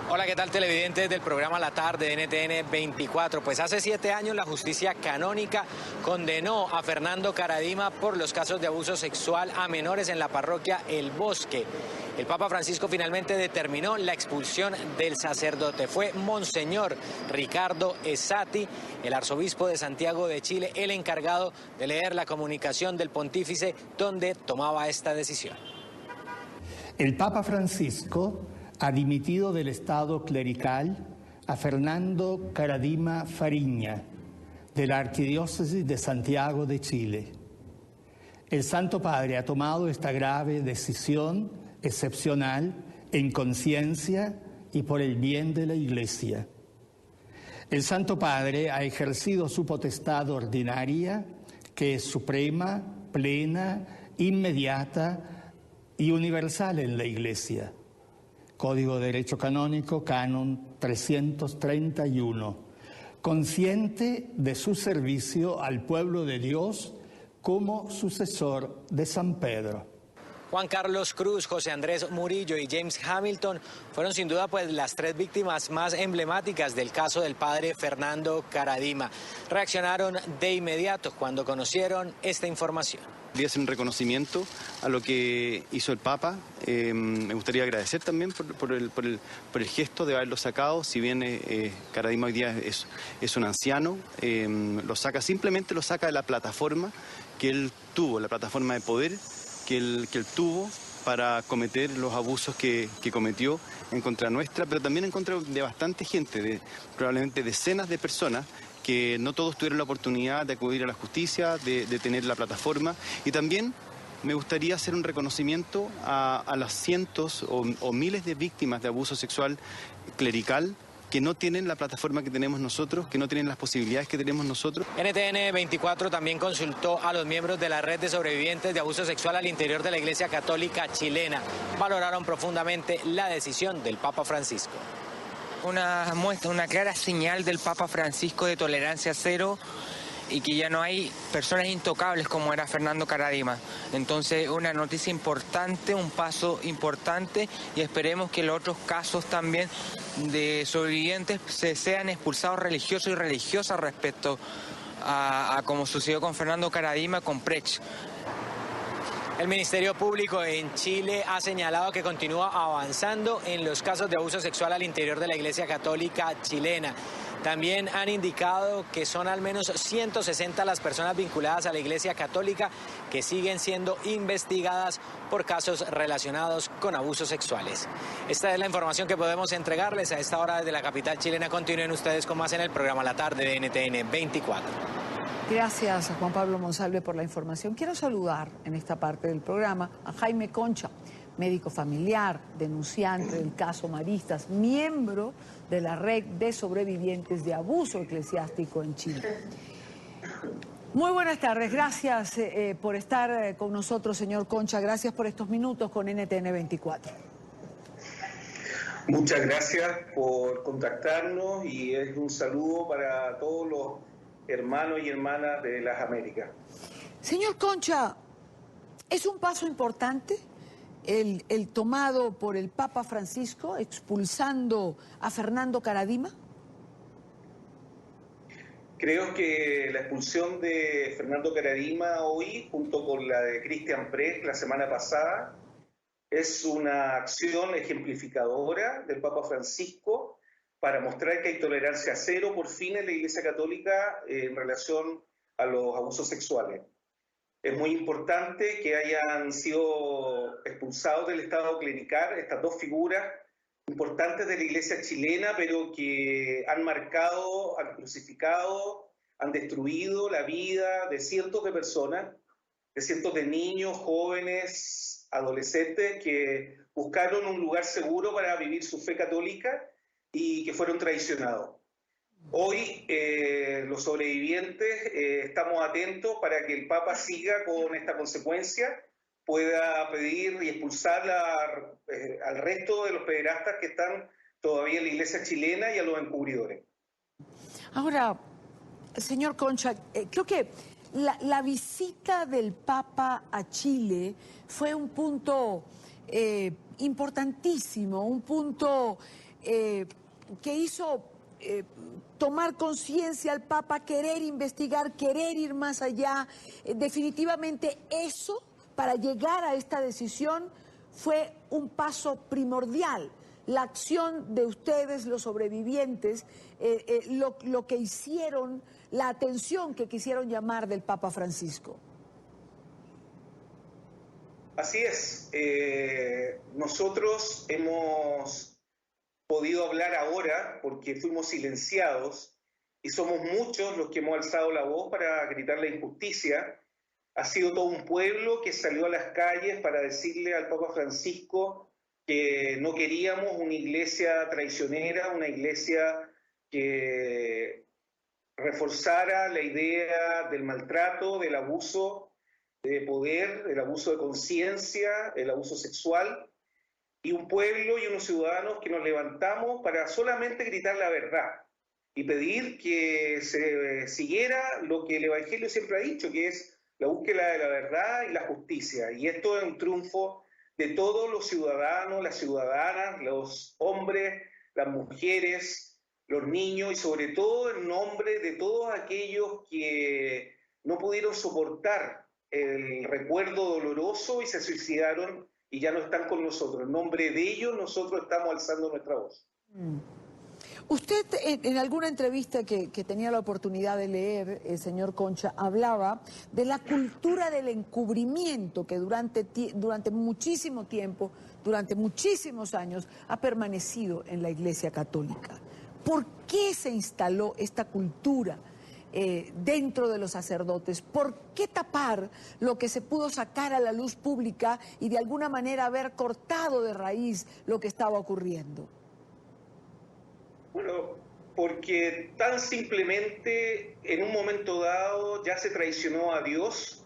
Hola, ¿qué tal, televidentes del programa La Tarde de NTN 24? Pues hace 7 años la justicia canónica condenó a Fernando Karadima por los casos de abuso sexual a menores en la parroquia El Bosque. El Papa Francisco finalmente determinó la expulsión del sacerdote. Fue Monseñor Ricardo Esati, el arzobispo de Santiago de Chile, el encargado de leer la comunicación del pontífice donde tomaba esta decisión. El Papa Francisco ha dimitido del estado clerical a Fernando Karadima Fariña, de la Arquidiócesis de Santiago de Chile. El Santo Padre ha tomado esta grave decisión excepcional en conciencia y por el bien de la Iglesia. El Santo Padre ha ejercido su potestad ordinaria, que es suprema, plena, inmediata y universal en la Iglesia. Código de Derecho Canónico, Canon 331, consciente de su servicio al pueblo de Dios como sucesor de San Pedro. Juan Carlos Cruz, José Andrés Murillo y James Hamilton fueron sin duda pues las 3 víctimas más emblemáticas del caso del padre Fernando Karadima. Reaccionaron de inmediato cuando conocieron esta información. Quería hacer un reconocimiento a lo que hizo el Papa. Me gustaría agradecer también por el gesto de haberlo sacado. Si bien Karadima hoy día es un anciano, simplemente lo saca de la plataforma que él tuvo, la plataforma de poder que él tuvo para cometer los abusos que cometió en contra nuestra, pero también en contra de bastante gente, probablemente decenas de personas, que no todos tuvieron la oportunidad de acudir a la justicia, de tener la plataforma. Y también me gustaría hacer un reconocimiento a las cientos o miles de víctimas de abuso sexual clerical que no tienen la plataforma que tenemos nosotros, que no tienen las posibilidades que tenemos nosotros. NTN 24 también consultó a los miembros de la red de sobrevivientes de abuso sexual al interior de la Iglesia Católica chilena. Valoraron profundamente la decisión del Papa Francisco. Una muestra, una clara señal del Papa Francisco de tolerancia cero y que ya no hay personas intocables como era Fernando Karadima. Entonces, una noticia importante, un paso importante, y esperemos que los otros casos también de sobrevivientes sean expulsados religiosos y religiosas respecto a como sucedió con Fernando Karadima, con Precht. El Ministerio Público en Chile ha señalado que continúa avanzando en los casos de abuso sexual al interior de la Iglesia Católica chilena. También han indicado que son al menos 160 las personas vinculadas a la Iglesia Católica que siguen siendo investigadas por casos relacionados con abusos sexuales. Esta es la información que podemos entregarles a esta hora desde la capital chilena. Continúen ustedes con más en el programa La Tarde de NTN 24. Gracias a Juan Pablo Monsalve por la información. Quiero saludar en esta parte del programa a Jaime Concha, médico familiar, denunciante del caso Maristas, miembro de la red de sobrevivientes de abuso eclesiástico en Chile. Muy buenas tardes, gracias por estar con nosotros, señor Concha, gracias por estos minutos con NTN 24. Muchas gracias por contactarnos y es un saludo para todos los hermanos y hermanas de las Américas. Señor Concha, ¿es un paso importante el tomado por el Papa Francisco expulsando a Fernando Karadima? Creo que la expulsión de Fernando Karadima hoy, junto con la de Christian Precht la semana pasada, es una acción ejemplificadora del Papa Francisco para mostrar que hay tolerancia cero por fin en la Iglesia Católica en relación a los abusos sexuales. Es muy importante que hayan sido expulsados del estado clerical estas dos figuras importantes de la Iglesia chilena, pero que han marcado, han crucificado, han destruido la vida de cientos de personas, de cientos de niños, jóvenes, adolescentes que buscaron un lugar seguro para vivir su fe católica y que fueron traicionados. Hoy los sobrevivientes estamos atentos para que el Papa siga con esta consecuencia, pueda pedir y expulsar al resto de los pederastas que están todavía en la Iglesia chilena y a los encubridores. Ahora, señor Concha, creo que la visita del Papa a Chile fue un punto importantísimo, un punto que hizo tomar conciencia al Papa, querer investigar, querer ir más allá? Definitivamente eso, para llegar a esta decisión, fue un paso primordial. La acción de ustedes, los sobrevivientes, lo que hicieron, la atención que quisieron llamar del Papa Francisco. Así es. Nosotros hemos podido hablar ahora porque fuimos silenciados y somos muchos los que hemos alzado la voz para gritar la injusticia. Ha sido todo un pueblo que salió a las calles para decirle al Papa Francisco que no queríamos una iglesia traicionera, una iglesia que reforzara la idea del maltrato, del abuso de poder, del abuso de conciencia, el abuso sexual, y un pueblo y unos ciudadanos que nos levantamos para solamente gritar la verdad y pedir que se siguiera lo que el Evangelio siempre ha dicho, que es la búsqueda de la verdad y la justicia. Y esto es un triunfo de todos los ciudadanos, las ciudadanas, los hombres, las mujeres, los niños, y sobre todo en nombre de todos aquellos que no pudieron soportar el recuerdo doloroso y se suicidaron y ya no están con nosotros. En nombre de ellos nosotros estamos alzando nuestra voz. Usted en alguna entrevista que tenía la oportunidad de leer, señor Concha, hablaba de la cultura del encubrimiento que durante muchísimo tiempo, durante muchísimos años, ha permanecido en la Iglesia Católica. ¿Por qué se instaló esta cultura dentro de los sacerdotes? ¿Por qué tapar lo que se pudo sacar a la luz pública y de alguna manera haber cortado de raíz lo que estaba ocurriendo? Bueno, porque tan simplemente en un momento dado ya se traicionó a Dios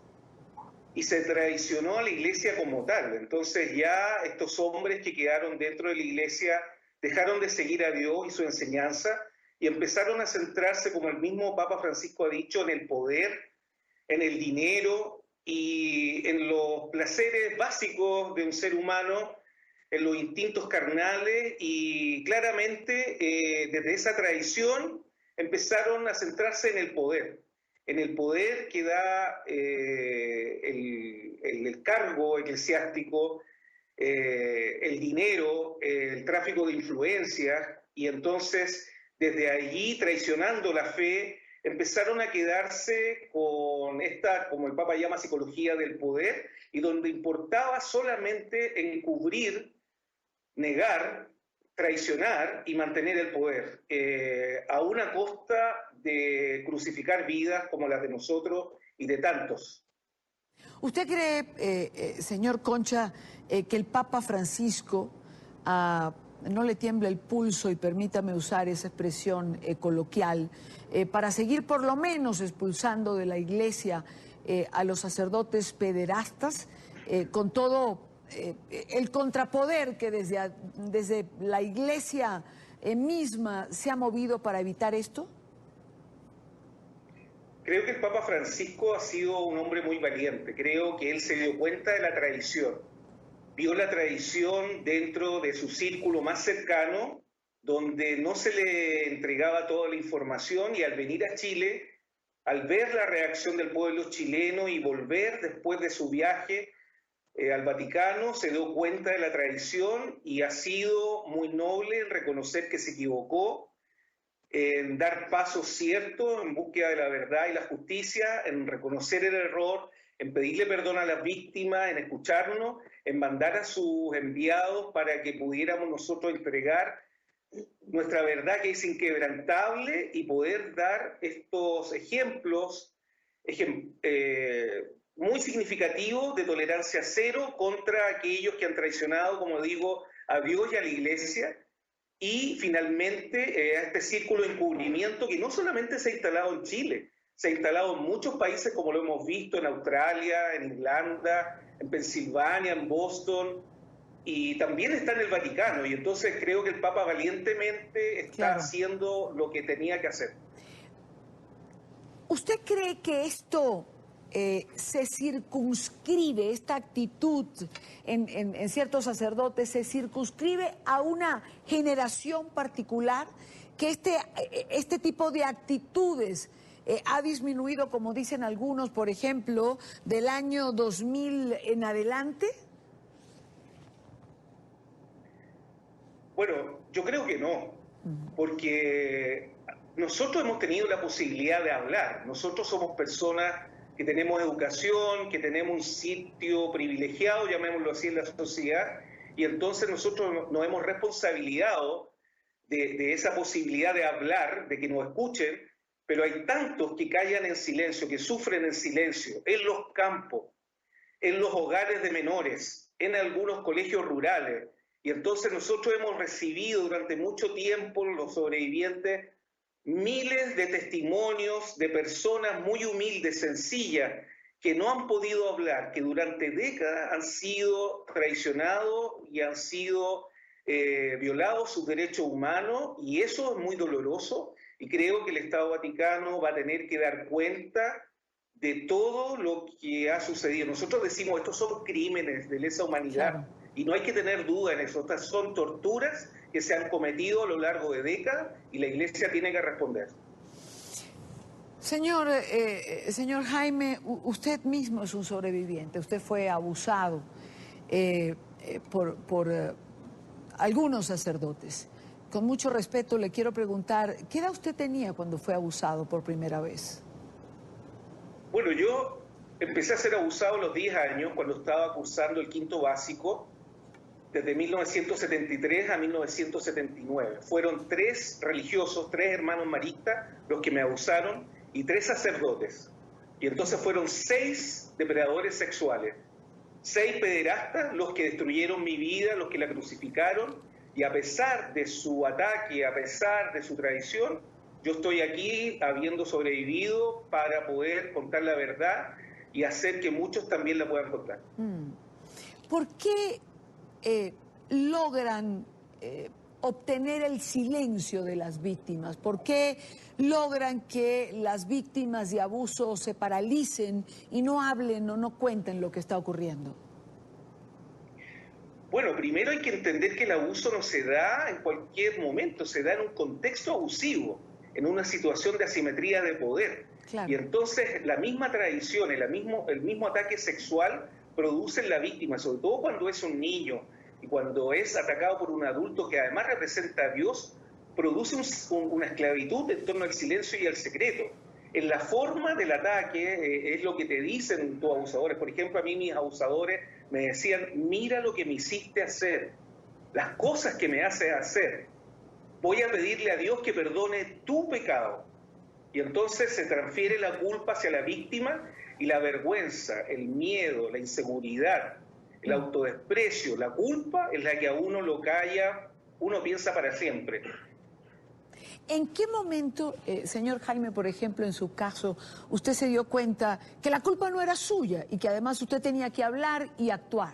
y se traicionó a la iglesia como tal. Entonces ya estos hombres que quedaron dentro de la iglesia dejaron de seguir a Dios y su enseñanza y empezaron a centrarse, como el mismo Papa Francisco ha dicho, en el poder, en el dinero y en los placeres básicos de un ser humano, en los instintos carnales, y claramente desde esa tradición empezaron a centrarse en el poder que da el cargo eclesiástico, el dinero, el tráfico de influencias, y entonces desde allí, traicionando la fe, empezaron a quedarse con esta, como el Papa llama, psicología del poder, y donde importaba solamente encubrir, negar, traicionar y mantener el poder, a una costa de crucificar vidas como las de nosotros y de tantos. ¿Usted cree, señor Concha, que el Papa Francisco no le tiembla el pulso, y permítame usar esa expresión coloquial, para seguir por lo menos expulsando de la Iglesia a los sacerdotes pederastas, con todo el contrapoder que desde la Iglesia misma se ha movido para evitar esto? Creo que el Papa Francisco ha sido un hombre muy valiente. Creo que él se dio cuenta de la tradición. Vio la tradición dentro de su círculo más cercano, donde no se le entregaba toda la información, y al venir a Chile, al ver la reacción del pueblo chileno y volver después de su viaje al Vaticano, se dio cuenta de la tradición y ha sido muy noble en reconocer que se equivocó, en dar pasos ciertos en búsqueda de la verdad y la justicia, en reconocer el error, en pedirle perdón a las víctimas, en escucharnos, en mandar a sus enviados para que pudiéramos nosotros entregar nuestra verdad, que es inquebrantable, y poder dar estos ejemplos muy significativos de tolerancia cero contra aquellos que han traicionado, como digo, a Dios y a la Iglesia, y finalmente a este círculo de encubrimiento que no solamente se ha instalado en Chile, se ha instalado en muchos países, como lo hemos visto en Australia, en Irlanda, en Pensilvania, en Boston, y también está en el Vaticano, y entonces creo que el Papa valientemente está haciendo lo que tenía que hacer. ¿Usted cree que esto se circunscribe, esta actitud en ciertos sacerdotes, se circunscribe a una generación particular, que este tipo de actitudes ha disminuido, como dicen algunos, por ejemplo, del año 2000 en adelante? Bueno, yo creo que no, porque nosotros hemos tenido la posibilidad de hablar. Nosotros somos personas que tenemos educación, que tenemos un sitio privilegiado, llamémoslo así, en la sociedad, y entonces nosotros nos hemos responsabilizado de esa posibilidad de hablar, de que nos escuchen, pero hay tantos que callan en silencio, que sufren en silencio, en los campos, en los hogares de menores, en algunos colegios rurales. Y entonces nosotros hemos recibido durante mucho tiempo, los sobrevivientes, miles de testimonios de personas muy humildes, sencillas, que no han podido hablar, que durante décadas han sido traicionados y han sido violados sus derechos humanos, y eso es muy doloroso, y creo que el Estado Vaticano va a tener que dar cuenta de todo lo que ha sucedido. Nosotros decimos, estos son crímenes de lesa humanidad, claro, y no hay que tener duda en eso. Estas son torturas que se han cometido a lo largo de décadas y la Iglesia tiene que responder. Señor Jaime, usted mismo es un sobreviviente, usted fue abusado por algunos sacerdotes. Con mucho respeto le quiero preguntar, ¿qué edad usted tenía cuando fue abusado por primera vez? Bueno, yo empecé a ser abusado a los 10 años, cuando estaba cursando el quinto básico, desde 1973 a 1979. Fueron 3 religiosos, 3 hermanos maristas, los que me abusaron, y 3 sacerdotes. Y entonces fueron 6 depredadores sexuales, 6 pederastas los que destruyeron mi vida, los que la crucificaron, y a pesar de su ataque, a pesar de su traición, yo estoy aquí habiendo sobrevivido para poder contar la verdad y hacer que muchos también la puedan contar. ¿Por qué logran obtener el silencio de las víctimas? ¿Por qué logran que las víctimas de abuso se paralicen y no hablen o no cuenten lo que está ocurriendo? Bueno, primero hay que entender que el abuso no se da en cualquier momento, se da en un contexto abusivo, en una situación de asimetría de poder. Claro. Y entonces la misma traición, el mismo ataque sexual produce en la víctima, sobre todo cuando es un niño y cuando es atacado por un adulto que además representa a Dios, produce una esclavitud en torno al silencio y al secreto. En la forma del ataque es lo que te dicen tus abusadores. Por ejemplo, a mí mis abusadores me decían, mira lo que me hiciste hacer, las cosas que me haces hacer. Voy a pedirle a Dios que perdone tu pecado. Y entonces se transfiere la culpa hacia la víctima, y la vergüenza, el miedo, la inseguridad, el autodesprecio, la culpa es la que a uno lo calla, uno piensa para siempre. ¿En qué momento, señor Jaime, por ejemplo, en su caso, usted se dio cuenta que la culpa no era suya y que además usted tenía que hablar y actuar?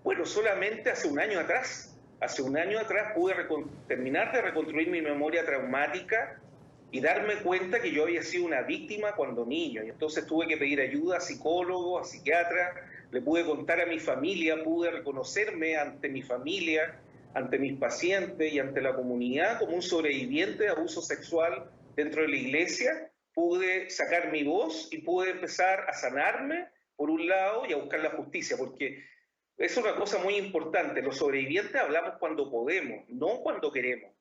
Bueno, solamente hace un año atrás. Hace un año atrás pude terminar de reconstruir mi memoria traumática y darme cuenta que yo había sido una víctima cuando niño. Y entonces tuve que pedir ayuda a psicólogo, a psiquiatra, le pude contar a mi familia, pude reconocerme ante mi familia, ante mis pacientes y ante la comunidad como un sobreviviente de abuso sexual dentro de la iglesia. Pude sacar mi voz y pude empezar a sanarme, por un lado, y a buscar la justicia, porque es una cosa muy importante. Los sobrevivientes hablamos cuando podemos, no cuando queremos.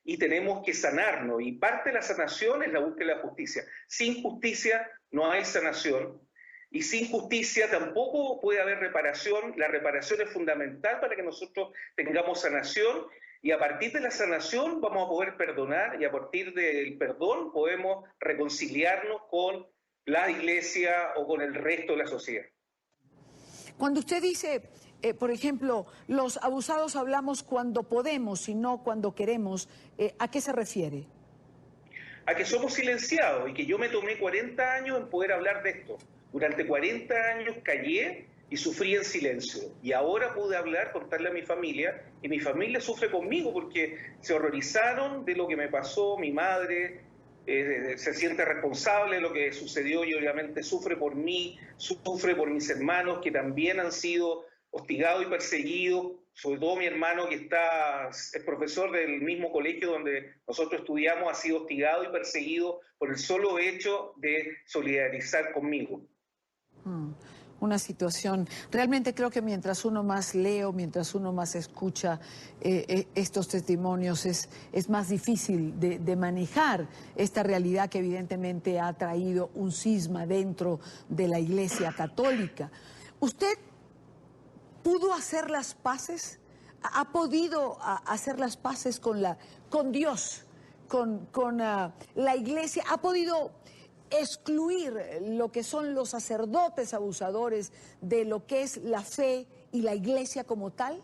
Y tenemos que sanarnos, y parte de la sanación es la búsqueda de la justicia. Sin justicia no hay sanación, y sin justicia tampoco puede haber reparación. La reparación es fundamental para que nosotros tengamos sanación, y a partir de la sanación vamos a poder perdonar, y a partir del perdón podemos reconciliarnos con la iglesia o con el resto de la sociedad. Cuando usted dice, por ejemplo, los abusados hablamos cuando podemos y no cuando queremos, ¿a qué se refiere? A que somos silenciados, y que yo me tomé 40 años en poder hablar de esto. Durante 40 años callé y sufrí en silencio. Y ahora pude hablar, contarle a mi familia, y mi familia sufre conmigo porque se horrorizaron de lo que me pasó, mi madre, se siente responsable de lo que sucedió y obviamente sufre por mí, sufre por mis hermanos que también han sido hostigados y perseguidos, sobre todo mi hermano que es profesor del mismo colegio donde nosotros estudiamos, ha sido hostigado y perseguido por el solo hecho de solidarizar conmigo. Una situación, realmente creo que mientras uno más lee o mientras uno más escucha estos testimonios es más difícil de manejar esta realidad que evidentemente ha traído un cisma dentro de la Iglesia Católica. ¿Usted pudo hacer las paces? ¿Ha podido hacer las paces con Dios, con la Iglesia? ¿Ha podido excluir lo que son los sacerdotes abusadores de lo que es la fe y la Iglesia como tal?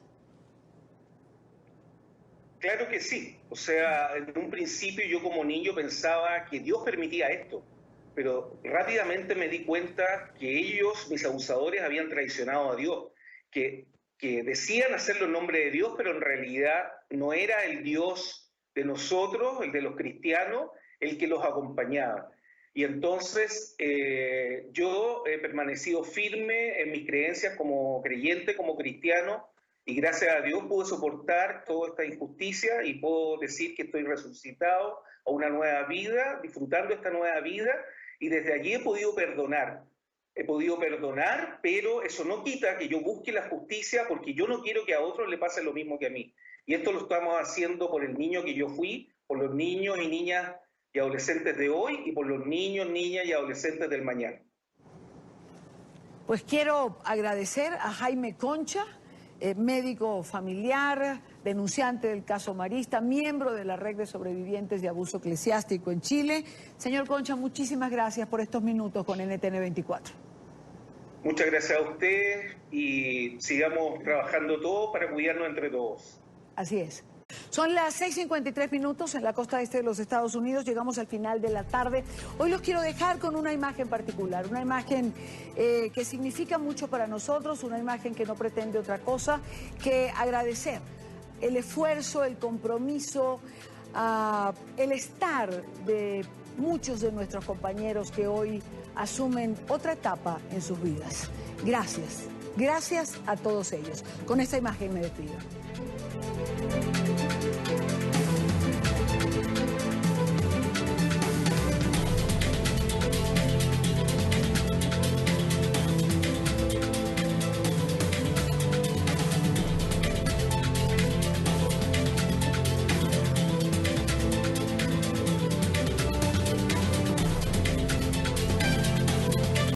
Claro que sí. O sea, en un principio yo como niño pensaba que Dios permitía esto, pero rápidamente me di cuenta que ellos, mis abusadores, habían traicionado a Dios, que decían hacerlo en nombre de Dios, pero en realidad no era el Dios de nosotros, el de los cristianos, el que los acompañaba. Y entonces yo he permanecido firme en mis creencias como creyente, como cristiano, y gracias a Dios pude soportar toda esta injusticia y puedo decir que estoy resucitado a una nueva vida, disfrutando esta nueva vida, y desde allí he podido perdonar. He podido perdonar, pero eso no quita que yo busque la justicia porque yo no quiero que a otros le pase lo mismo que a mí. Y esto lo estamos haciendo por el niño que yo fui, por los niños y niñas y adolescentes de hoy y por los niños, niñas y adolescentes del mañana. Pues quiero agradecer a Jaime Concha, médico familiar, denunciante del caso Marista, miembro de la Red de Sobrevivientes de Abuso Eclesiástico en Chile. Señor Concha, muchísimas gracias por estos minutos con NTN 24. Muchas gracias a usted y sigamos trabajando todos para cuidarnos entre todos. Así es. Son las 6:53 minutos en la costa este de los Estados Unidos. Llegamos al final de la tarde. Hoy los quiero dejar con una imagen particular, una imagen que significa mucho para nosotros, una imagen que no pretende otra cosa que agradecer el esfuerzo, el compromiso, el estar de muchos de nuestros compañeros que hoy asumen otra etapa en sus vidas. Gracias, gracias a todos ellos. Con esta imagen me despido.